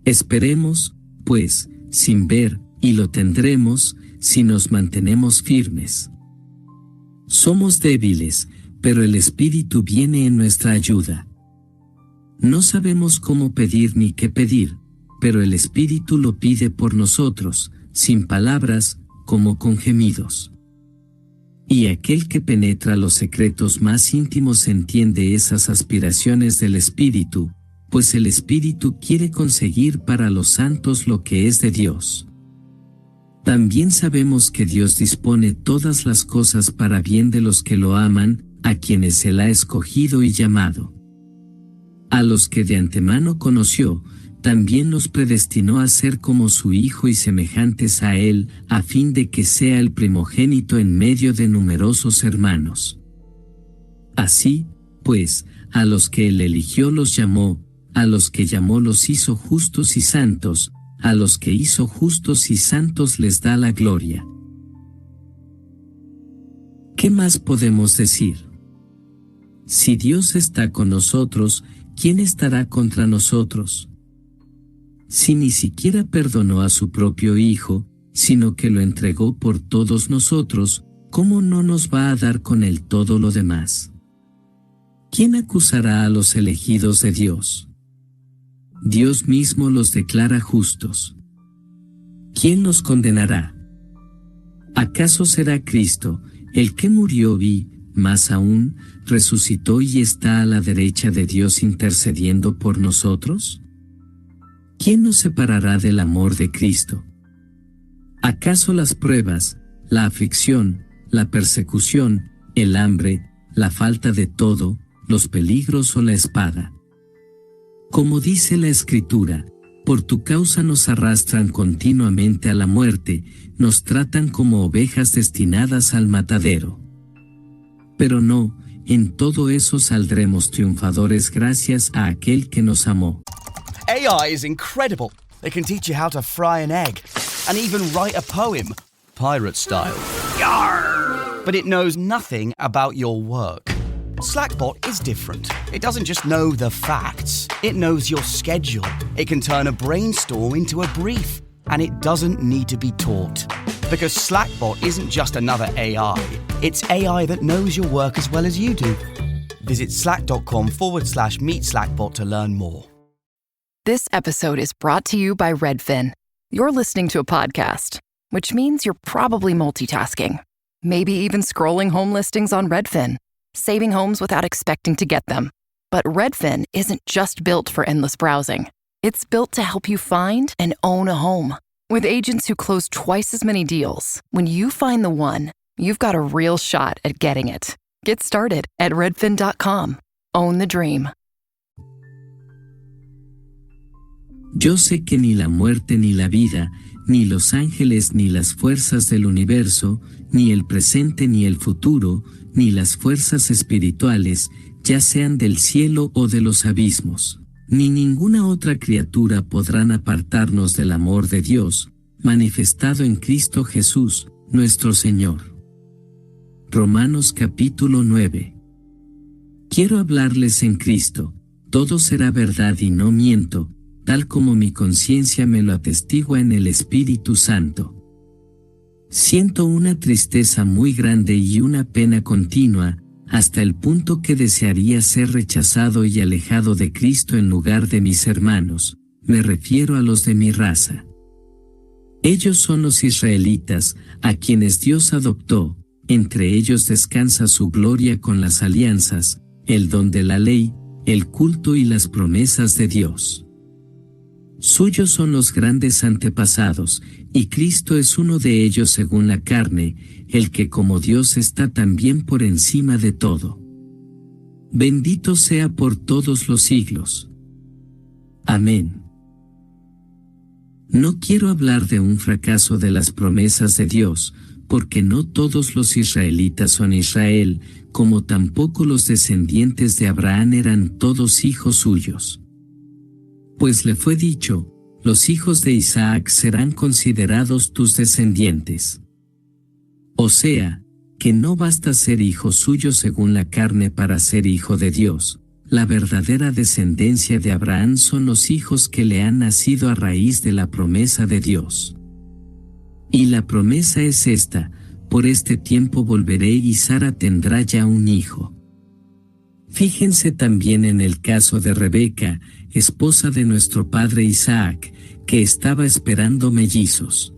Esperemos, pues, sin ver, y lo tendremos, si nos mantenemos firmes. Somos débiles, pero el Espíritu viene en nuestra ayuda. No sabemos cómo pedir ni qué pedir, pero el Espíritu lo pide por nosotros, sin palabras, como con gemidos. Y aquel que penetra los secretos más íntimos entiende esas aspiraciones del Espíritu, pues el Espíritu quiere conseguir para los santos lo que es de Dios. También sabemos que Dios dispone todas las cosas para bien de los que lo aman, a quienes Él ha escogido y llamado. A los que de antemano conoció, también los predestinó a ser como su Hijo y semejantes a Él, a fin de que sea el primogénito en medio de numerosos hermanos. Así, pues, a los que Él eligió los llamó, a los que llamó los hizo justos y santos, a los que hizo justos y santos les da la gloria. ¿Qué más podemos decir? Si Dios está con nosotros, ¿quién estará contra nosotros? Si ni siquiera perdonó a su propio Hijo, sino que lo entregó por todos nosotros, ¿cómo no nos va a dar con él todo lo demás? ¿Quién acusará a los elegidos de Dios? Dios mismo los declara justos. ¿Quién los condenará? ¿Acaso será Cristo, el que murió y, más aún, resucitó y está a la derecha de Dios intercediendo por nosotros? ¿Quién nos separará del amor de Cristo? ¿Acaso las pruebas, la aflicción, la persecución, el hambre, la falta de todo, los peligros o la espada? Como dice la Escritura, por tu causa nos arrastran continuamente a la muerte, nos tratan como ovejas destinadas al matadero. Pero no, en todo eso saldremos triunfadores gracias a aquel que nos amó. AI is incredible. They can teach you how to fry an egg and even write a poem, pirate style. Yarr! But it knows nothing about your work. Slackbot is different. It doesn't just know the facts, it knows your schedule. It can turn a brainstorm into a brief, and it doesn't need to be taught. Because Slackbot isn't just another AI, it's AI that knows your work as well as you do. Visit slack.com/meet Slackbot to learn more. This episode is brought to you by Redfin. You're listening to a podcast, which means you're probably multitasking. Maybe even scrolling home listings on Redfin, saving homes without expecting to get them. But Redfin isn't just built for endless browsing. It's built to help you find and own a home. With agents who close twice as many deals, when you find the one, you've got a real shot at getting it. Get started at redfin.com. Own the dream. Yo sé que ni la muerte ni la vida, ni los ángeles ni las fuerzas del universo, ni el presente ni el futuro, ni las fuerzas espirituales, ya sean del cielo o de los abismos, ni ninguna otra criatura podrán apartarnos del amor de Dios, manifestado en Cristo Jesús, nuestro Señor. Romanos capítulo 9. Quiero hablarles en Cristo, todo será verdad y no miento, tal como mi conciencia me lo atestigua en el Espíritu Santo. Siento una tristeza muy grande y una pena continua, hasta el punto que desearía ser rechazado y alejado de Cristo en lugar de mis hermanos, me refiero a los de mi raza. Ellos son los israelitas, a quienes Dios adoptó, entre ellos descansa su gloria con las alianzas, el don de la ley, el culto y las promesas de Dios. Suyos son los grandes antepasados, y Cristo es uno de ellos según la carne, el que como Dios está también por encima de todo. Bendito sea por todos los siglos. Amén. No quiero hablar de un fracaso de las promesas de Dios, porque no todos los israelitas son Israel, como tampoco los descendientes de Abraham eran todos hijos suyos. Pues le fue dicho, los hijos de Isaac serán considerados tus descendientes. O sea, que no basta ser hijo suyo según la carne para ser hijo de Dios. La verdadera descendencia de Abraham son los hijos que le han nacido a raíz de la promesa de Dios. Y la promesa es esta, por este tiempo volveré y Sara tendrá ya un hijo. Fíjense también en el caso de Rebeca, esposa de nuestro padre Isaac, que estaba esperando mellizos.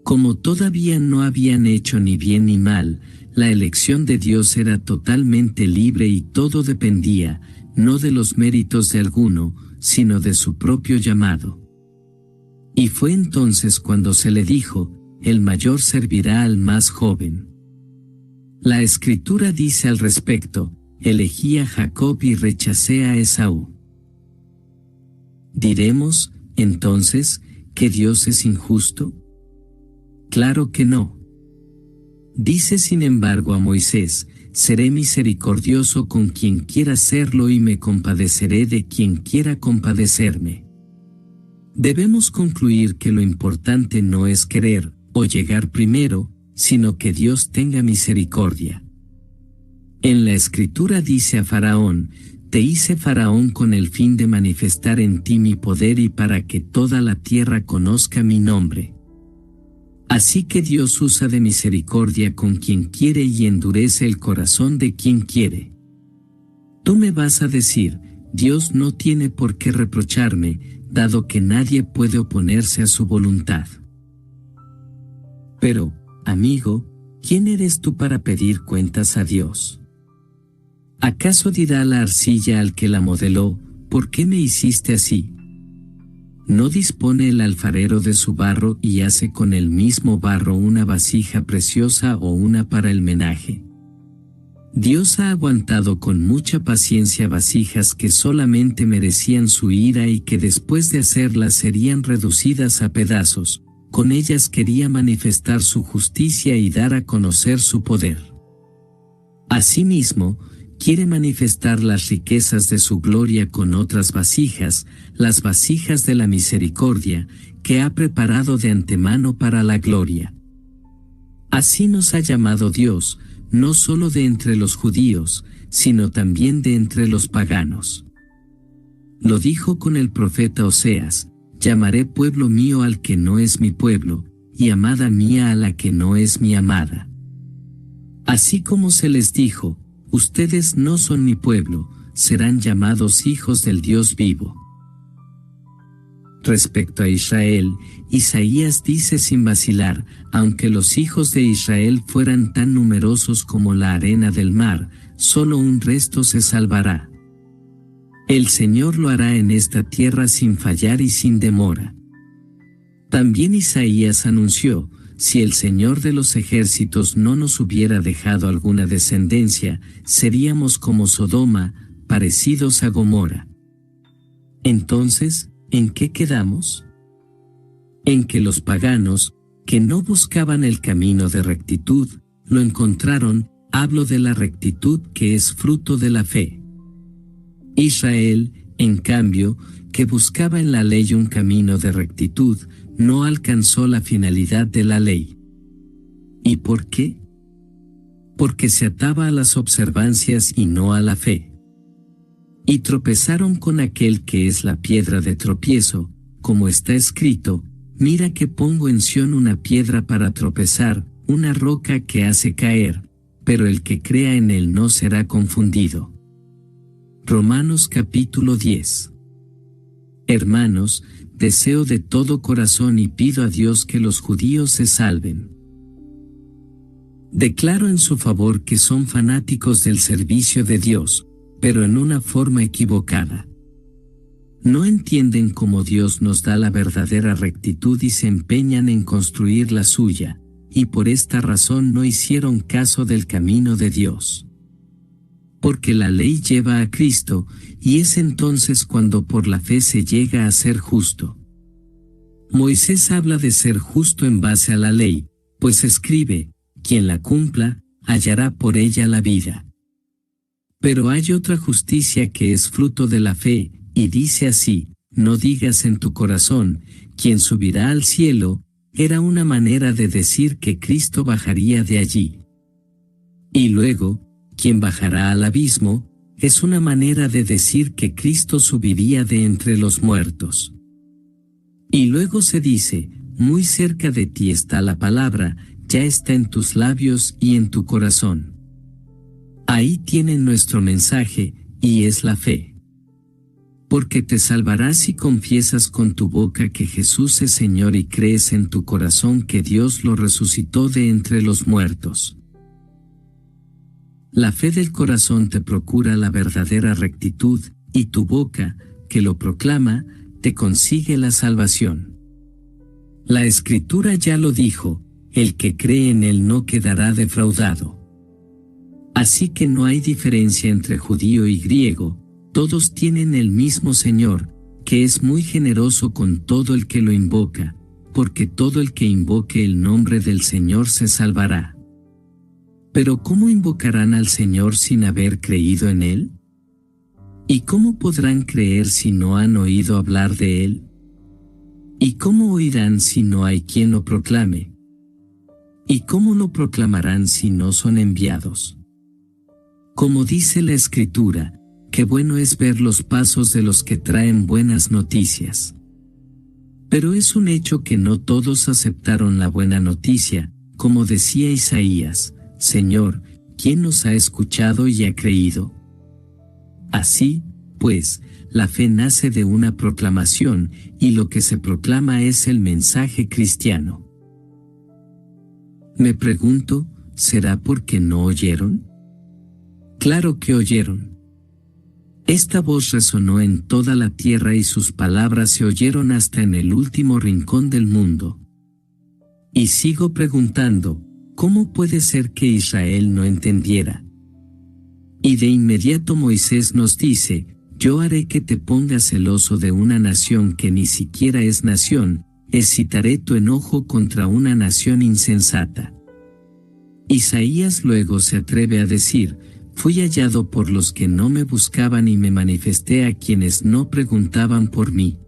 Como todavía no habían hecho ni bien ni mal, la elección de Dios era totalmente libre y todo dependía, no de los méritos de alguno, sino de su propio llamado. Y fue entonces cuando se le dijo, el mayor servirá al más joven. La Escritura dice al respecto, elegí a Jacob y rechacé a Esaú. ¿Diremos, entonces, que Dios es injusto? Claro que no. Dice sin embargo a Moisés, seré misericordioso con quien quiera serlo y me compadeceré de quien quiera compadecerme. Debemos concluir que lo importante no es querer o llegar primero, sino que Dios tenga misericordia. En la Escritura dice a Faraón, te hice Faraón con el fin de manifestar en ti mi poder y para que toda la tierra conozca mi nombre. Así que Dios usa de misericordia con quien quiere y endurece el corazón de quien quiere. Tú me vas a decir, Dios no tiene por qué reprocharme, dado que nadie puede oponerse a su voluntad. Pero, amigo, ¿quién eres tú para pedir cuentas a Dios? ¿Acaso dirá la arcilla al que la modeló, ¿por qué me hiciste así? ¿No dispone el alfarero de su barro y hace con el mismo barro una vasija preciosa o una para el menaje? Dios ha aguantado con mucha paciencia vasijas que solamente merecían su ira y que después de hacerlas serían reducidas a pedazos. Con ellas quería manifestar su justicia y dar a conocer su poder. Asimismo, quiere manifestar las riquezas de su gloria con otras vasijas, las vasijas de la misericordia, que ha preparado de antemano para la gloria. Así nos ha llamado Dios, no solo de entre los judíos, sino también de entre los paganos. Lo dijo con el profeta Oseas: llamaré pueblo mío al que no es mi pueblo, y amada mía a la que no es mi amada. Así como se les dijo: ustedes no son mi pueblo, serán llamados hijos del Dios vivo. Respecto a Israel, Isaías dice sin vacilar: aunque los hijos de Israel fueran tan numerosos como la arena del mar, solo un resto se salvará. El Señor lo hará en esta tierra sin fallar y sin demora. También Isaías anunció: si el Señor de los ejércitos no nos hubiera dejado alguna descendencia, seríamos como Sodoma, parecidos a Gomorra. Entonces, ¿en qué quedamos? En que los paganos, que no buscaban el camino de rectitud, lo encontraron. Hablo de la rectitud que es fruto de la fe. Israel, en cambio, que buscaba en la ley un camino de rectitud, no alcanzó la finalidad de la ley. ¿Y por qué? Porque se ataba a las observancias y no a la fe. Y tropezaron con aquel que es la piedra de tropiezo, como está escrito: mira que pongo en Sión una piedra para tropezar, una roca que hace caer, pero el que crea en él no será confundido. Romanos capítulo 10. Hermanos, deseo de todo corazón y pido a Dios que los judíos se salven. Declaro en su favor que son fanáticos del servicio de Dios, pero en una forma equivocada. No entienden cómo Dios nos da la verdadera rectitud y se empeñan en construir la suya, y por esta razón no hicieron caso del camino de Dios. Porque la ley lleva a Cristo, y es entonces cuando por la fe se llega a ser justo. Moisés habla de ser justo en base a la ley, pues escribe: quien la cumpla, hallará por ella la vida. Pero hay otra justicia que es fruto de la fe, y dice así: no digas en tu corazón: quien subirá al cielo. Era una manera de decir que Cristo bajaría de allí. Y luego, quien bajará al abismo, es una manera de decir que Cristo subiría de entre los muertos. Y luego se dice: muy cerca de ti está la palabra, ya está en tus labios y en tu corazón. Ahí tienen nuestro mensaje, y es la fe. Porque te salvarás si confiesas con tu boca que Jesús es Señor y crees en tu corazón que Dios lo resucitó de entre los muertos. La fe del corazón te procura la verdadera rectitud, y tu boca, que lo proclama, te consigue la salvación. La Escritura ya lo dijo: el que cree en él no quedará defraudado. Así que no hay diferencia entre judío y griego, todos tienen el mismo Señor, que es muy generoso con todo el que lo invoca, porque todo el que invoque el nombre del Señor se salvará. Pero ¿cómo invocarán al Señor sin haber creído en Él? ¿Y cómo podrán creer si no han oído hablar de Él? ¿Y cómo oirán si no hay quien lo proclame? ¿Y cómo lo proclamarán si no son enviados? Como dice la Escritura: qué bueno es ver los pasos de los que traen buenas noticias. Pero es un hecho que no todos aceptaron la buena noticia, como decía Isaías: Señor, ¿quién nos ha escuchado y ha creído? Así, pues, la fe nace de una proclamación, y lo que se proclama es el mensaje cristiano. Me pregunto, ¿será porque no oyeron? Claro que oyeron. Esta voz resonó en toda la tierra y sus palabras se oyeron hasta en el último rincón del mundo. Y sigo preguntando: ¿cómo puede ser que Israel no entendiera? Y de inmediato Moisés nos dice: yo haré que te pongas celoso de una nación que ni siquiera es nación, excitaré tu enojo contra una nación insensata. Isaías luego se atreve a decir: fui hallado por los que no me buscaban y me manifesté a quienes no preguntaban por mí.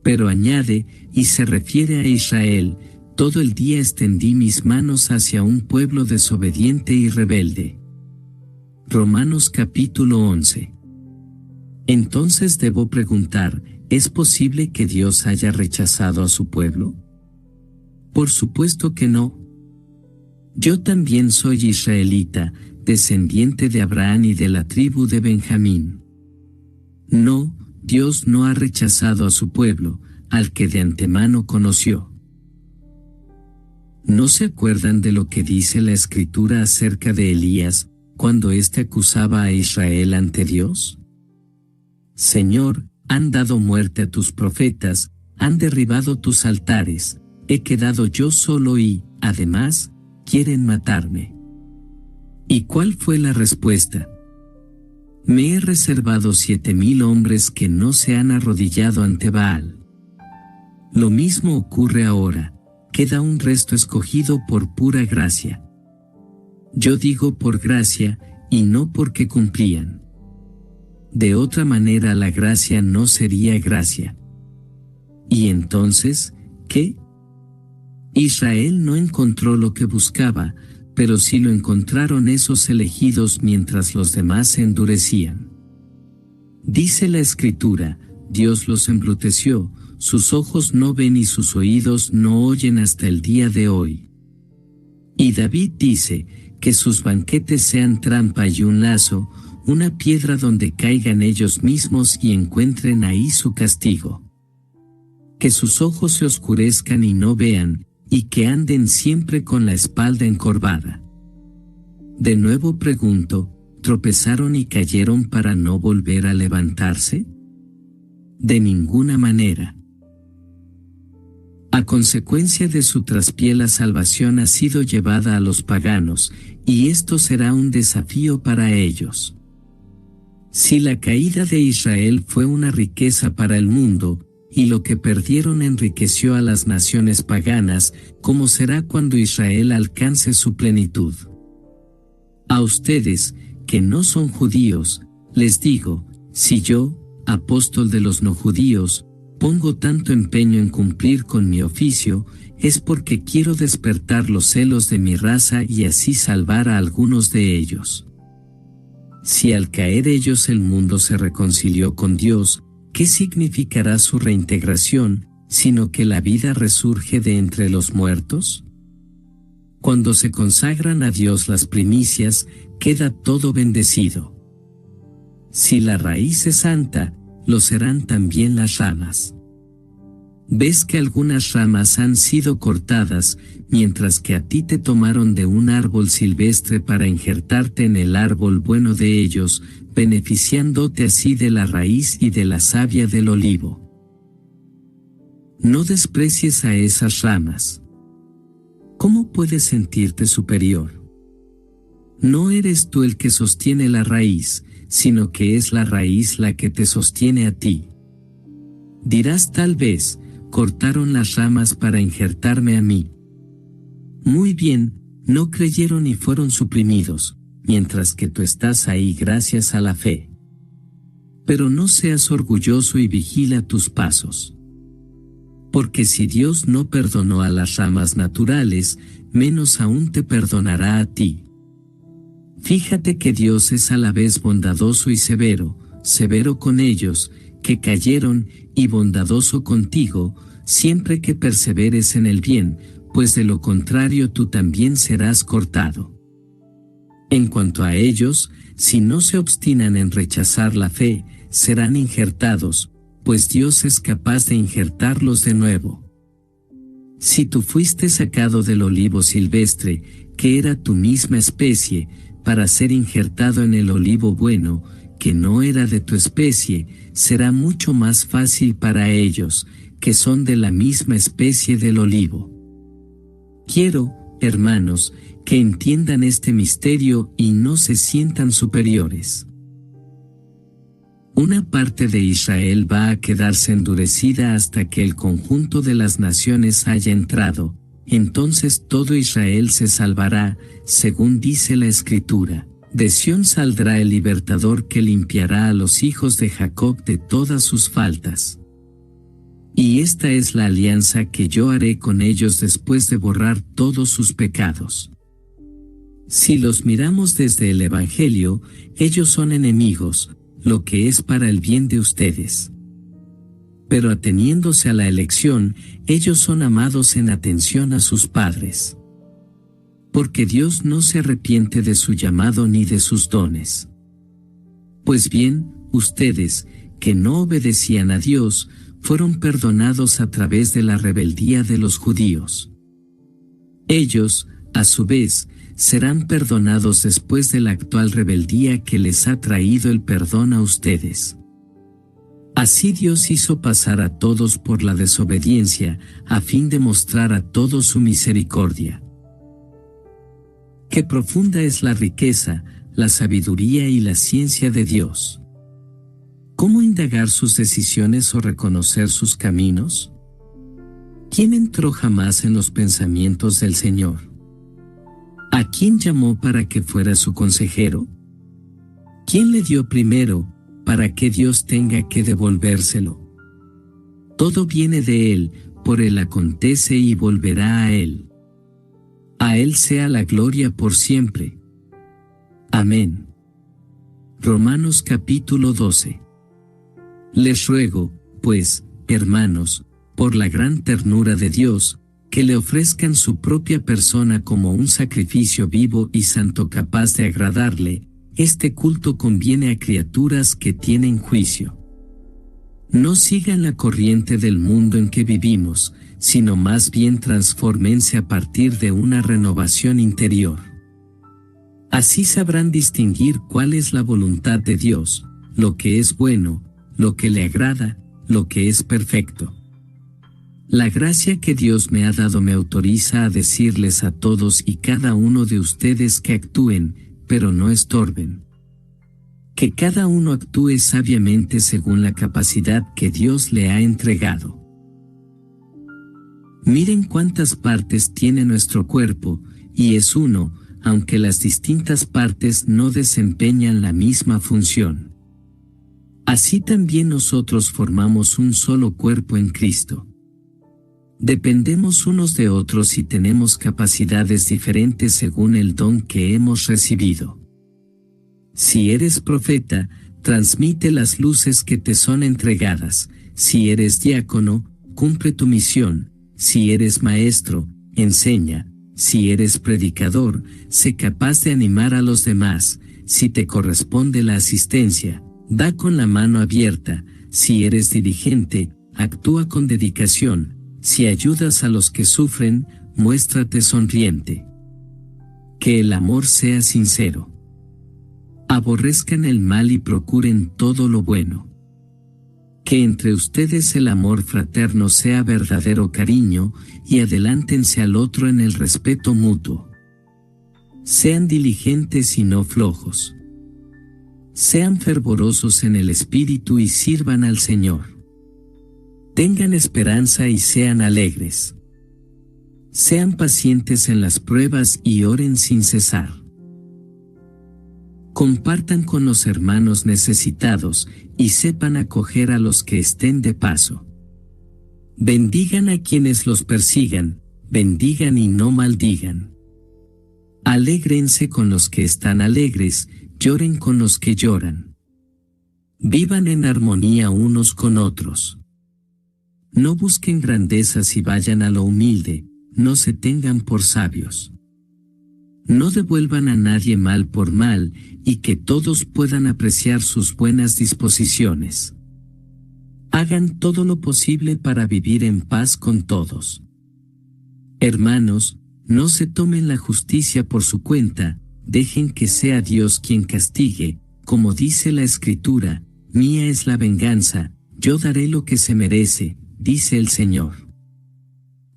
Pero añade, y se refiere a Israel: todo el día extendí mis manos hacia un pueblo desobediente y rebelde. Romanos capítulo 11. Entonces debo preguntar, ¿es posible que Dios haya rechazado a su pueblo? Por supuesto que no. Yo también soy israelita, descendiente de Abraham y de la tribu de Benjamín. No, Dios no ha rechazado a su pueblo, al que de antemano conoció. ¿No se acuerdan de lo que dice la Escritura acerca de Elías, cuando éste acusaba a Israel ante Dios? Señor, han dado muerte a tus profetas, han derribado tus altares, he quedado yo solo y, además, quieren matarme. ¿Y cuál fue la respuesta? Me he reservado 7,000 hombres que no se han arrodillado ante Baal. Lo mismo ocurre ahora, queda un resto escogido por pura gracia. Yo digo por gracia, y no porque cumplían. De otra manera la gracia no sería gracia. ¿Y entonces, qué? Israel no encontró lo que buscaba, pero sí lo encontraron esos elegidos mientras los demás se endurecían. Dice la Escritura, Dios los embruteció, sus ojos no ven y sus oídos no oyen hasta el día de hoy. Y David dice, que sus banquetes sean trampa y un lazo, una piedra donde caigan ellos mismos y encuentren ahí su castigo. Que sus ojos se oscurezcan y no vean, y que anden siempre con la espalda encorvada. De nuevo pregunto, ¿tropezaron y cayeron para no volver a levantarse? De ninguna manera. A consecuencia de su traspié la salvación ha sido llevada a los paganos, y esto será un desafío para ellos. Si la caída de Israel fue una riqueza para el mundo, y lo que perdieron enriqueció a las naciones paganas, ¿cómo será cuando Israel alcance su plenitud? A ustedes, que no son judíos, les digo, si yo, apóstol de los no judíos, pongo tanto empeño en cumplir con mi oficio, es porque quiero despertar los celos de mi raza y así salvar a algunos de ellos. Si al caer ellos el mundo se reconcilió con Dios, ¿qué significará su reintegración, sino que la vida resurge de entre los muertos? Cuando se consagran a Dios las primicias, queda todo bendecido. Si la raíz es santa, lo serán también las ramas. Ves que algunas ramas han sido cortadas, mientras que a ti te tomaron de un árbol silvestre para injertarte en el árbol bueno de ellos, beneficiándote así de la raíz y de la savia del olivo. No desprecies a esas ramas. ¿Cómo puedes sentirte superior? No eres tú el que sostiene la raíz, sino que es la raíz la que te sostiene a ti. Dirás tal vez, cortaron las ramas para injertarme a mí. Muy bien, no creyeron y fueron suprimidos, mientras que tú estás ahí gracias a la fe. Pero no seas orgulloso y vigila tus pasos. Porque si Dios no perdonó a las ramas naturales, menos aún te perdonará a ti. Fíjate que Dios es a la vez bondadoso y severo, severo con ellos, que cayeron, y bondadoso contigo, siempre que perseveres en el bien, pues de lo contrario tú también serás cortado. En cuanto a ellos, si no se obstinan en rechazar la fe, serán injertados, pues Dios es capaz de injertarlos de nuevo. Si tú fuiste sacado del olivo silvestre, que era tu misma especie, para ser injertado en el olivo bueno, que no era de tu especie, será mucho más fácil para ellos, que son de la misma especie del olivo. Quiero, hermanos, que entiendan este misterio y no se sientan superiores. Una parte de Israel va a quedarse endurecida hasta que el conjunto de las naciones haya entrado, entonces todo Israel se salvará, según dice la Escritura. De Sión saldrá el libertador que limpiará a los hijos de Jacob de todas sus faltas. Y esta es la alianza que yo haré con ellos después de borrar todos sus pecados. Si los miramos desde el Evangelio, ellos son enemigos, lo que es para el bien de ustedes. Pero ateniéndose a la elección, ellos son amados en atención a sus padres. Porque Dios no se arrepiente de su llamado ni de sus dones. Pues bien, ustedes, que no obedecían a Dios, fueron perdonados a través de la rebeldía de los judíos. Ellos, a su vez, serán perdonados después de la actual rebeldía que les ha traído el perdón a ustedes. Así Dios hizo pasar a todos por la desobediencia, a fin de mostrar a todos su misericordia. Qué profunda es la riqueza, la sabiduría y la ciencia de Dios. ¿Cómo indagar sus decisiones o reconocer sus caminos? ¿Quién entró jamás en los pensamientos del Señor? ¿A quién llamó para que fuera su consejero? ¿Quién le dio primero, para que Dios tenga que devolvérselo? Todo viene de Él, por Él acontece y volverá a Él. A Él sea la gloria por siempre. Amén. Romanos capítulo 12. Les ruego, pues, hermanos, por la gran ternura de Dios, que le ofrezcan su propia persona como un sacrificio vivo y santo capaz de agradarle. Este culto conviene a criaturas que tienen juicio. No sigan la corriente del mundo en que vivimos, sino más bien transfórmense a partir de una renovación interior. Así sabrán distinguir cuál es la voluntad de Dios, lo que es bueno, lo que le agrada, lo que es perfecto. La gracia que Dios me ha dado me autoriza a decirles a todos y cada uno de ustedes que actúen, pero no estorben. Que cada uno actúe sabiamente según la capacidad que Dios le ha entregado. Miren cuántas partes tiene nuestro cuerpo, y es uno, aunque las distintas partes no desempeñan la misma función. Así también nosotros formamos un solo cuerpo en Cristo. Dependemos unos de otros y tenemos capacidades diferentes según el don que hemos recibido. Si eres profeta, transmite las luces que te son entregadas. Si eres diácono, cumple tu misión. Si eres maestro, enseña. Si eres predicador, sé capaz de animar a los demás. Si te corresponde la asistencia, da con la mano abierta. Si eres dirigente, actúa con dedicación. Si ayudas a los que sufren, muéstrate sonriente. Que el amor sea sincero. Aborrezcan el mal y procuren todo lo bueno. Que entre ustedes el amor fraterno sea verdadero cariño, y adelántense al otro en el respeto mutuo. Sean diligentes y no flojos. Sean fervorosos en el espíritu y sirvan al Señor. Tengan esperanza y sean alegres. Sean pacientes en las pruebas y oren sin cesar. Compartan con los hermanos necesitados y sepan acoger a los que estén de paso. Bendigan a quienes los persigan, bendigan y no maldigan. Alégrense con los que están alegres, lloren con los que lloran. Vivan en armonía unos con otros. No busquen grandezas y vayan a lo humilde, no se tengan por sabios. No devuelvan a nadie mal por mal, y que todos puedan apreciar sus buenas disposiciones. Hagan todo lo posible para vivir en paz con todos. Hermanos, no se tomen la justicia por su cuenta, dejen que sea Dios quien castigue, como dice la Escritura, mía es la venganza, yo daré lo que se merece, dice el Señor.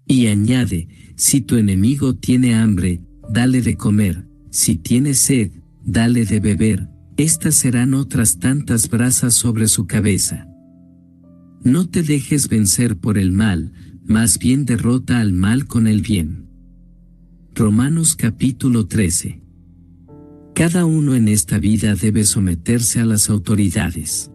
Y añade, si tu enemigo tiene hambre, dale de comer, si tiene sed, dale de beber, estas serán otras tantas brasas sobre su cabeza. No te dejes vencer por el mal, más bien derrota al mal con el bien. Romanos capítulo 13. Cada uno en esta vida debe someterse a las autoridades.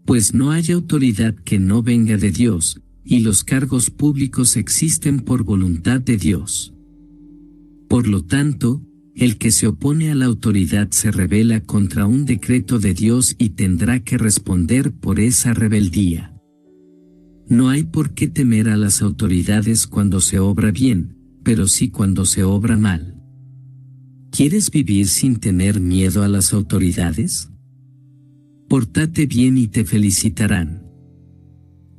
Pues no hay autoridad que no venga de Dios, y los cargos públicos existen por voluntad de Dios. Por lo tanto, el que se opone a la autoridad se rebela contra un decreto de Dios y tendrá que responder por esa rebeldía. No hay por qué temer a las autoridades cuando se obra bien, pero sí cuando se obra mal. ¿Quieres vivir sin tener miedo a las autoridades? Pórtate bien y te felicitarán.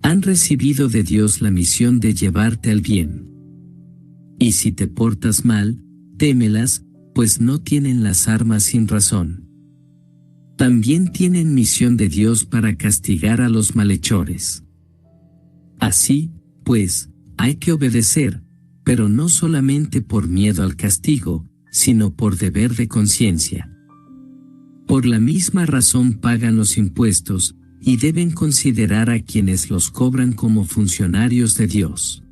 Han recibido de Dios la misión de llevarte al bien. Y si te portas mal, témelas, pues no tienen las armas sin razón. También tienen misión de Dios para castigar a los malhechores. Así, pues, hay que obedecer, pero no solamente por miedo al castigo, sino por deber de conciencia. Por la misma razón pagan los impuestos, y deben considerar a quienes los cobran como funcionarios de Dios.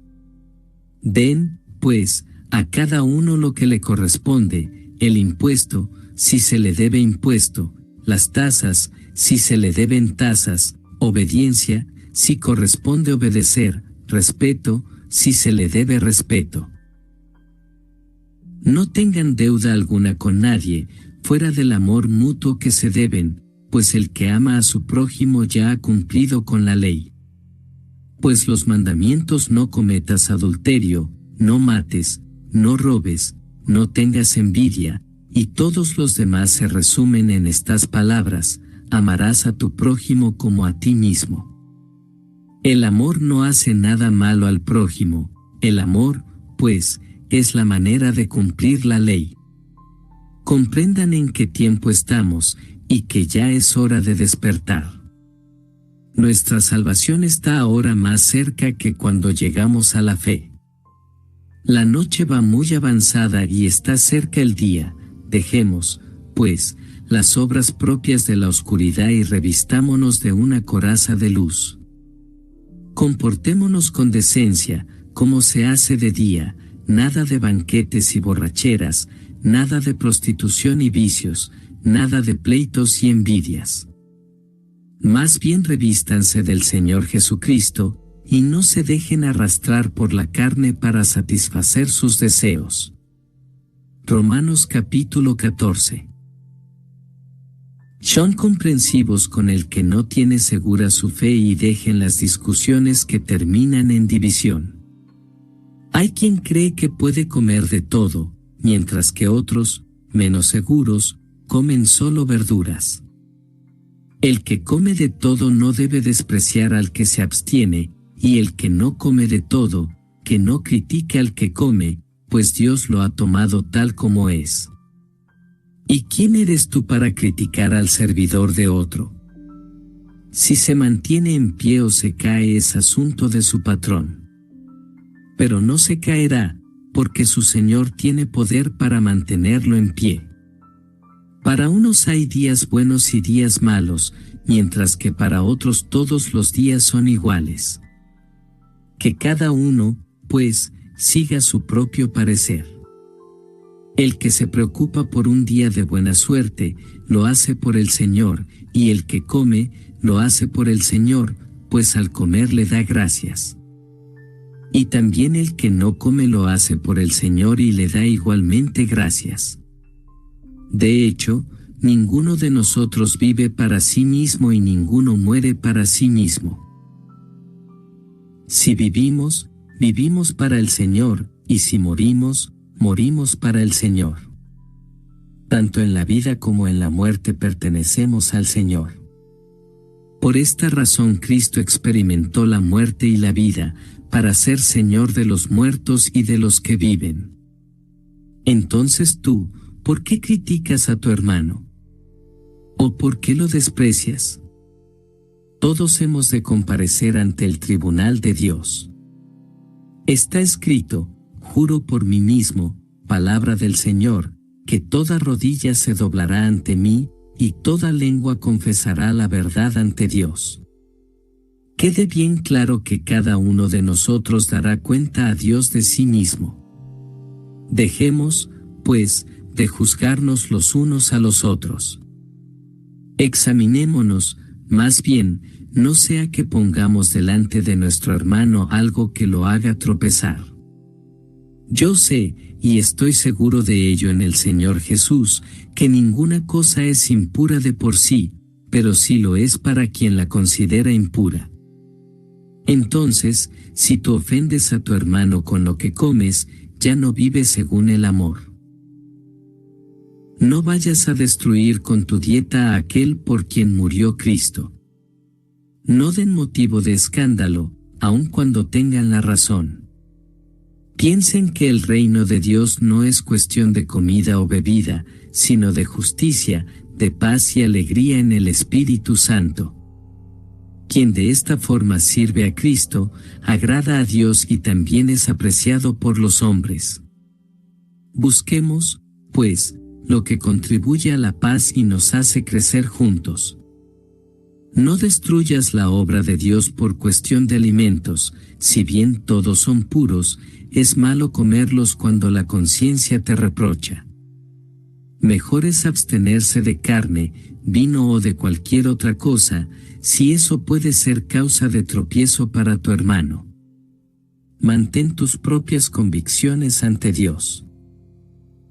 Den, pues, a cada uno lo que le corresponde, el impuesto, si se le debe impuesto, las tasas, si se le deben tasas, obediencia, si corresponde obedecer, respeto, si se le debe respeto. No tengan deuda alguna con nadie, fuera del amor mutuo que se deben, pues el que ama a su prójimo ya ha cumplido con la ley. Pues los mandamientos: no cometas adulterio, no mates, no robes, no tengas envidia, y todos los demás se resumen en estas palabras: amarás a tu prójimo como a ti mismo. El amor no hace nada malo al prójimo, el amor, pues, es la manera de cumplir la ley. Comprendan en qué tiempo estamos, y que ya es hora de despertar. Nuestra salvación está ahora más cerca que cuando llegamos a la fe. La noche va muy avanzada y está cerca el día. Dejemos, pues, las obras propias de la oscuridad y revistámonos de una coraza de luz. Comportémonos con decencia, como se hace de día, nada de banquetes y borracheras, nada de prostitución y vicios, nada de pleitos y envidias. Más bien revístanse del Señor Jesucristo, y no se dejen arrastrar por la carne para satisfacer sus deseos. Romanos capítulo 14. Son comprensivos con el que no tiene segura su fe y dejen las discusiones que terminan en división. Hay quien cree que puede comer de todo, mientras que otros, menos seguros, comen solo verduras. El que come de todo no debe despreciar al que se abstiene, y el que no come de todo, que no critique al que come, pues Dios lo ha tomado tal como es. ¿Y quién eres tú para criticar al servidor de otro? Si se mantiene en pie o se cae es asunto de su patrón. Pero no se caerá, porque su Señor tiene poder para mantenerlo en pie. Para unos hay días buenos y días malos, mientras que para otros todos los días son iguales. Que cada uno, pues, siga su propio parecer. El que se preocupa por un día de buena suerte, lo hace por el Señor, y el que come, lo hace por el Señor, pues al comer le da gracias. Y también el que no come lo hace por el Señor y le da igualmente gracias. De hecho, ninguno de nosotros vive para sí mismo y ninguno muere para sí mismo. Si vivimos, vivimos para el Señor, y si morimos, morimos para el Señor. Tanto en la vida como en la muerte pertenecemos al Señor. Por esta razón Cristo experimentó la muerte y la vida, para ser Señor de los muertos y de los que viven. Entonces tú, ¿por qué criticas a tu hermano? ¿O por qué lo desprecias? Todos hemos de comparecer ante el tribunal de Dios. Está escrito: juro por mí mismo, palabra del Señor, que toda rodilla se doblará ante mí, y toda lengua confesará la verdad ante Dios. Quede bien claro que cada uno de nosotros dará cuenta a Dios de sí mismo. Dejemos, pues, de juzgarnos los unos a los otros. Examinémonos, más bien, no sea que pongamos delante de nuestro hermano algo que lo haga tropezar. Yo sé, y estoy seguro de ello en el Señor Jesús, que ninguna cosa es impura de por sí, pero sí lo es para quien la considera impura. Entonces, si tú ofendes a tu hermano con lo que comes, ya no vives según el amor. No vayas a destruir con tu dieta a aquel por quien murió Cristo. No den motivo de escándalo, aun cuando tengan la razón. Piensen que el reino de Dios no es cuestión de comida o bebida, sino de justicia, de paz y alegría en el Espíritu Santo. Quien de esta forma sirve a Cristo, agrada a Dios y también es apreciado por los hombres. Busquemos, pues, lo que contribuye a la paz y nos hace crecer juntos. No destruyas la obra de Dios por cuestión de alimentos, si bien todos son puros, es malo comerlos cuando la conciencia te reprocha. Mejor es abstenerse de carne, vino o de cualquier otra cosa, si eso puede ser causa de tropiezo para tu hermano. Mantén tus propias convicciones ante Dios.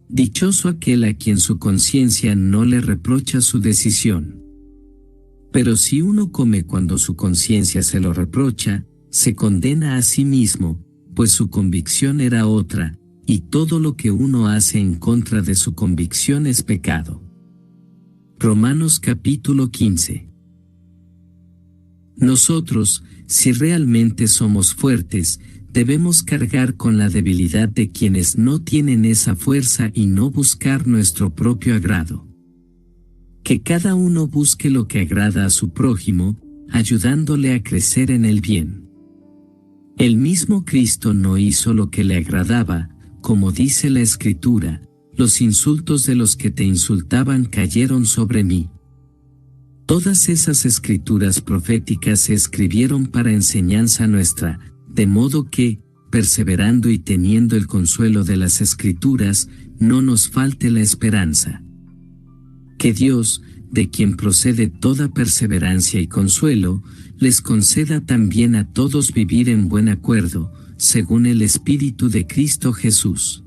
Dichoso aquel a quien su conciencia no le reprocha su decisión. Pero si uno come cuando su conciencia se lo reprocha, se condena a sí mismo, pues su convicción era otra, y todo lo que uno hace en contra de su convicción es pecado. Romanos capítulo 15. Nosotros, si realmente somos fuertes, debemos cargar con la debilidad de quienes no tienen esa fuerza y no buscar nuestro propio agrado. Que cada uno busque lo que agrada a su prójimo, ayudándole a crecer en el bien. El mismo Cristo no hizo lo que le agradaba, como dice la Escritura, los insultos de los que te insultaban cayeron sobre mí. Todas esas escrituras proféticas se escribieron para enseñanza nuestra, de modo que, perseverando y teniendo el consuelo de las Escrituras, no nos falte la esperanza. Que Dios, de quien procede toda perseverancia y consuelo, les conceda también a todos vivir en buen acuerdo, según el Espíritu de Cristo Jesús.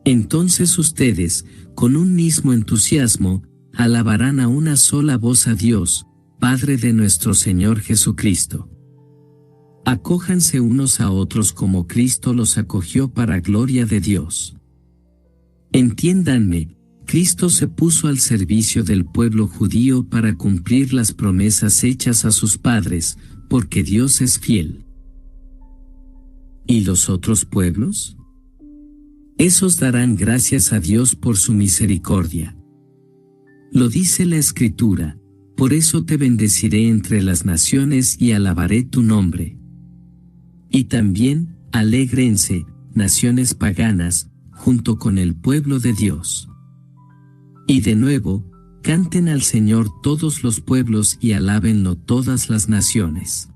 Entonces ustedes, con un mismo entusiasmo, alabarán a una sola voz a Dios, Padre de nuestro Señor Jesucristo. Acójanse unos a otros como Cristo los acogió para gloria de Dios. Entiéndanme, Cristo se puso al servicio del pueblo judío para cumplir las promesas hechas a sus padres, porque Dios es fiel. ¿Y los otros pueblos? Esos darán gracias a Dios por su misericordia. Lo dice la Escritura, por eso te bendeciré entre las naciones y alabaré tu nombre. Y también, alégrense, naciones paganas, junto con el pueblo de Dios. Y de nuevo, canten al Señor todos los pueblos y alábenlo todas las naciones.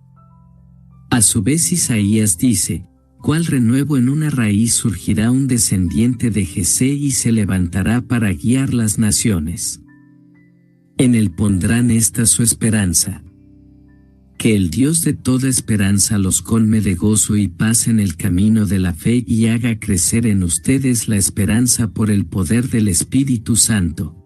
A su vez Isaías dice, ¿cuál renuevo en una raíz surgirá un descendiente de Jesé y se levantará para guiar las naciones? En él pondrán esta su esperanza. Que el Dios de toda esperanza los colme de gozo y paz en el camino de la fe y haga crecer en ustedes la esperanza por el poder del Espíritu Santo.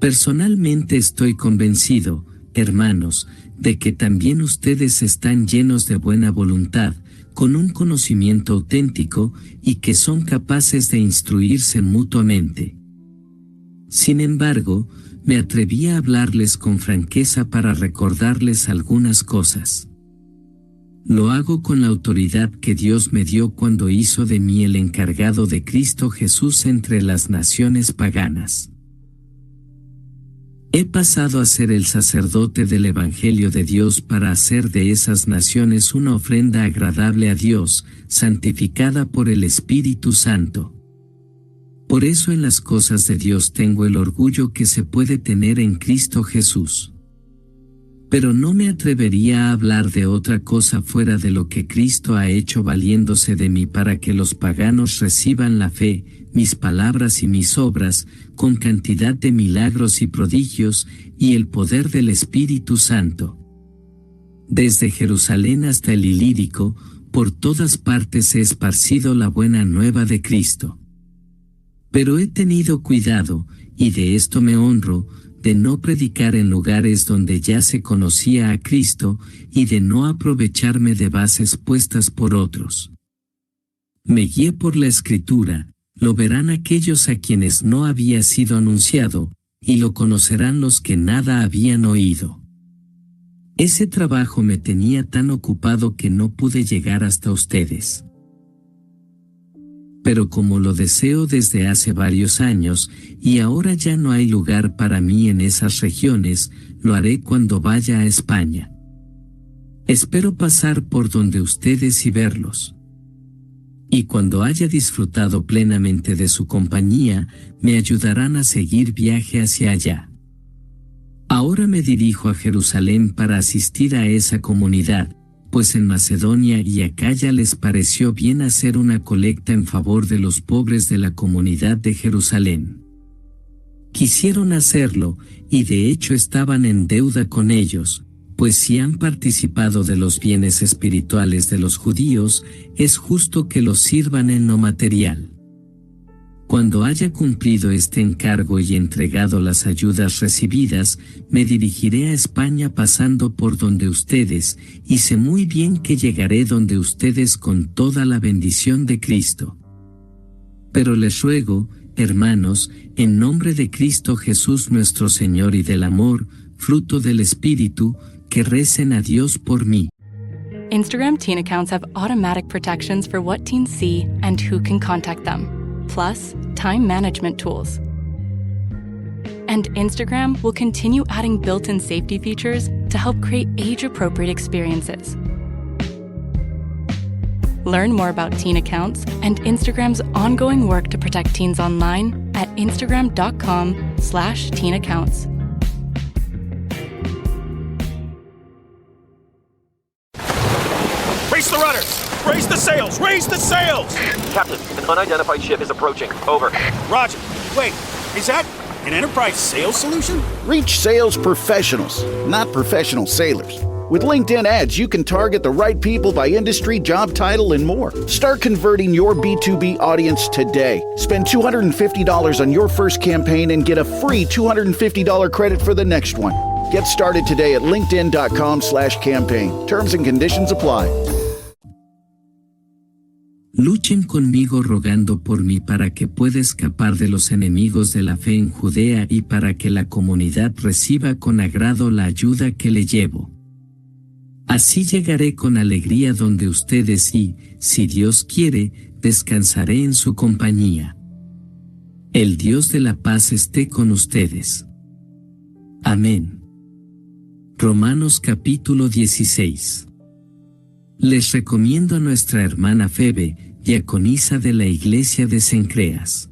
Personalmente estoy convencido, hermanos, de que también ustedes están llenos de buena voluntad, con un conocimiento auténtico, y que son capaces de instruirse mutuamente. Sin embargo, me atreví a hablarles con franqueza para recordarles algunas cosas. Lo hago con la autoridad que Dios me dio cuando hizo de mí el encargado de Cristo Jesús entre las naciones paganas. He pasado a ser el sacerdote del Evangelio de Dios para hacer de esas naciones una ofrenda agradable a Dios, santificada por el Espíritu Santo. Por eso en las cosas de Dios tengo el orgullo que se puede tener en Cristo Jesús. Pero no me atrevería a hablar de otra cosa fuera de lo que Cristo ha hecho valiéndose de mí para que los paganos reciban la fe, mis palabras y mis obras, con cantidad de milagros y prodigios, y el poder del Espíritu Santo. Desde Jerusalén hasta el Ilírico, por todas partes he esparcido la buena nueva de Cristo. Pero he tenido cuidado, y de esto me honro, de no predicar en lugares donde ya se conocía a Cristo, y de no aprovecharme de bases puestas por otros. Me guié por la Escritura, lo verán aquellos a quienes no había sido anunciado, y lo conocerán los que nada habían oído. Ese trabajo me tenía tan ocupado que no pude llegar hasta ustedes. Pero como lo deseo desde hace varios años, y ahora ya no hay lugar para mí en esas regiones, lo haré cuando vaya a España. Espero pasar por donde ustedes y verlos. Y cuando haya disfrutado plenamente de su compañía, me ayudarán a seguir viaje hacia allá. Ahora me dirijo a Jerusalén para asistir a esa comunidad, pues en Macedonia y Acaya les pareció bien hacer una colecta en favor de los pobres de la comunidad de Jerusalén. Quisieron hacerlo, y de hecho estaban en deuda con ellos, pues si han participado de los bienes espirituales de los judíos, es justo que los sirvan en lo material. Cuando haya cumplido este encargo y entregado las ayudas recibidas, me dirigiré a España pasando por donde ustedes, y sé muy bien que llegaré donde ustedes con toda la bendición de Cristo. Pero les ruego, hermanos, en nombre de Cristo Jesús nuestro Señor y del amor, fruto del Espíritu, que recen a Dios por mí. Instagram teen accounts have automatic protections for what teens see and who can contact them, plus time management tools. And Instagram will continue adding built-in safety features to help create age-appropriate experiences. Learn more about teen accounts and Instagram's ongoing work to protect teens online at instagram.com/teenaccounts. Raise the rudders! Raise the sails! Raise the sails! Captain, an unidentified ship is approaching. Over. Roger. Wait, is that an Enterprise sales solution? Reach sales professionals, not professional sailors. With LinkedIn ads, you can target the right people by industry, job title, and more. Start converting your B2B audience today. Spend $250 on your first campaign and get a free $250 credit for the next one. Get started today at linkedin.com/campaign. Terms and conditions apply. Luchen conmigo rogando por mí para que pueda escapar de los enemigos de la fe en Judea y para que la comunidad reciba con agrado la ayuda que le llevo. Así llegaré con alegría donde ustedes y, si Dios quiere, descansaré en su compañía. El Dios de la paz esté con ustedes. Amén. Romanos capítulo 16. Les recomiendo a nuestra hermana Febe, diaconisa de la iglesia de Cencreas.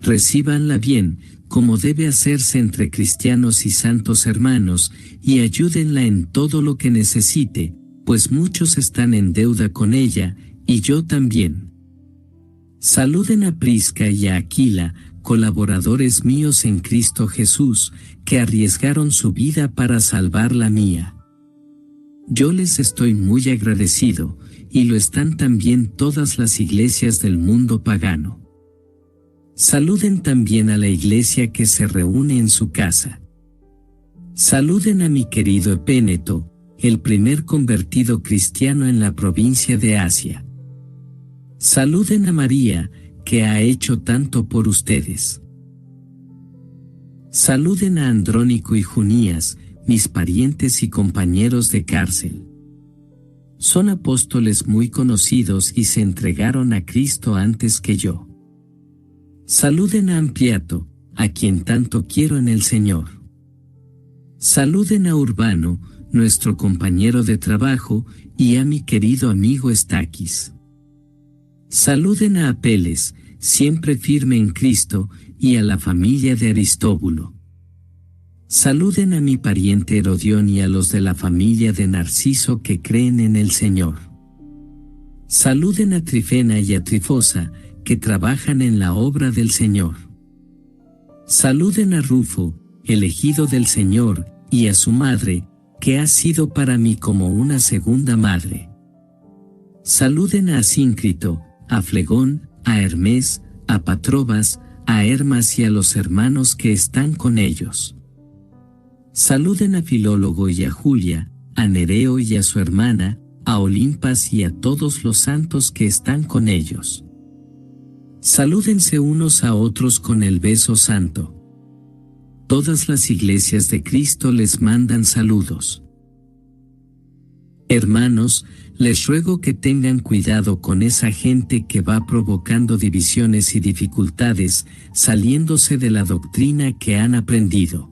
Recíbanla bien, como debe hacerse entre cristianos y santos hermanos, y ayúdenla en todo lo que necesite, pues muchos están en deuda con ella, y yo también. Saluden a Prisca y a Aquila, colaboradores míos en Cristo Jesús, que arriesgaron su vida para salvar la mía. Yo les estoy muy agradecido, y lo están también todas las iglesias del mundo pagano. Saluden también a la iglesia que se reúne en su casa. Saluden a mi querido Epéneto, el primer convertido cristiano en la provincia de Asia. Saluden a María, que ha hecho tanto por ustedes. Saluden a Andrónico y Junías, mis parientes y compañeros de cárcel. Son apóstoles muy conocidos y se entregaron a Cristo antes que yo. Saluden a Ampliato, a quien tanto quiero en el Señor. Saluden a Urbano, nuestro compañero de trabajo, y a mi querido amigo Estaquis. Saluden a Apeles, siempre firme en Cristo, y a la familia de Aristóbulo. Saluden a mi pariente Herodión y a los de la familia de Narciso que creen en el Señor. Saluden a Trifena y a Trifosa, que trabajan en la obra del Señor. Saluden a Rufo, elegido del Señor, y a su madre, que ha sido para mí como una segunda madre. Saluden a Asíncrito, a Flegón, a Hermes, a Patrobas, a Hermas y a los hermanos que están con ellos. Saluden a Filólogo y a Julia, a Nereo y a su hermana, a Olimpas y a todos los santos que están con ellos. Salúdense unos a otros con el beso santo. Todas las iglesias de Cristo les mandan saludos. Hermanos, les ruego que tengan cuidado con esa gente que va provocando divisiones y dificultades, saliéndose de la doctrina que han aprendido.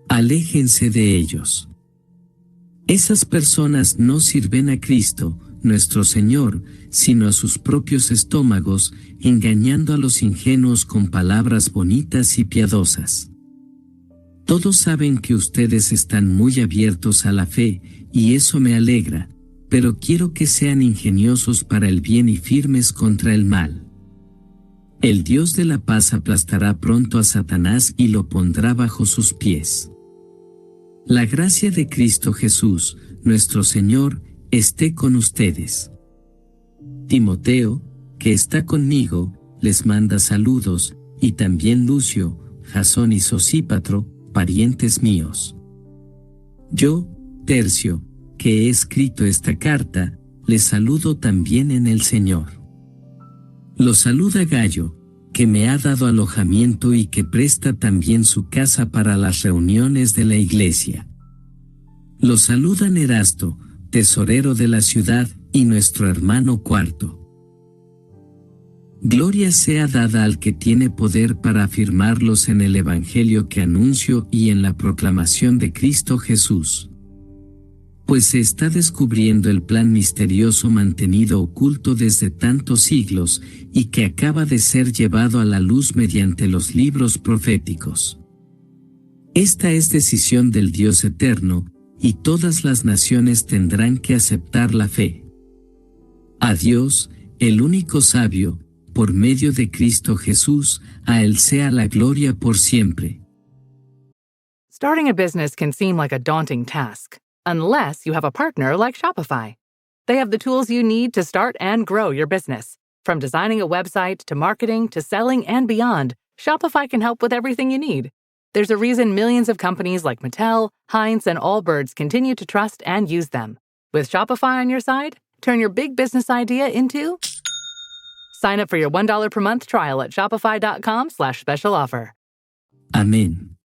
Aléjense de ellos. Esas personas no sirven a Cristo, nuestro Señor, sino a sus propios estómagos, engañando a los ingenuos con palabras bonitas y piadosas. Todos saben que ustedes están muy abiertos a la fe, y eso me alegra, pero quiero que sean ingeniosos para el bien y firmes contra el mal. El Dios de la paz aplastará pronto a Satanás y lo pondrá bajo sus pies. La gracia de Cristo Jesús, nuestro Señor, esté con ustedes. Timoteo, que está conmigo, les manda saludos, y también Lucio, Jasón y Sosípatro, parientes míos. Yo, Tercio, que he escrito esta carta, les saludo también en el Señor. Los saluda Gayo, que me ha dado alojamiento y que presta también su casa para las reuniones de la iglesia. Los saludan Erasto, tesorero de la ciudad, y nuestro hermano Cuarto. Gloria sea dada al que tiene poder para afirmarlos en el Evangelio que anuncio y en la proclamación de Cristo Jesús. Pues se está descubriendo el plan misterioso mantenido oculto desde tantos siglos y que acaba de ser llevado a la luz mediante los libros proféticos. Esta es decisión del Dios eterno, y todas las naciones tendrán que aceptar la fe. A Dios, el único sabio, por medio de Cristo Jesús, a Él sea la gloria por siempre. Starting a business can seem like a daunting task, unless you have a partner like Shopify. They have the tools you need to start and grow your business. From designing a website to marketing to selling and beyond, Shopify can help with everything you need. There's a reason millions of companies like Mattel, Heinz, and Allbirds continue to trust and use them. With Shopify on your side, turn your big business idea into... Sign up for your $1 per month trial at shopify.com/special offer. Amén.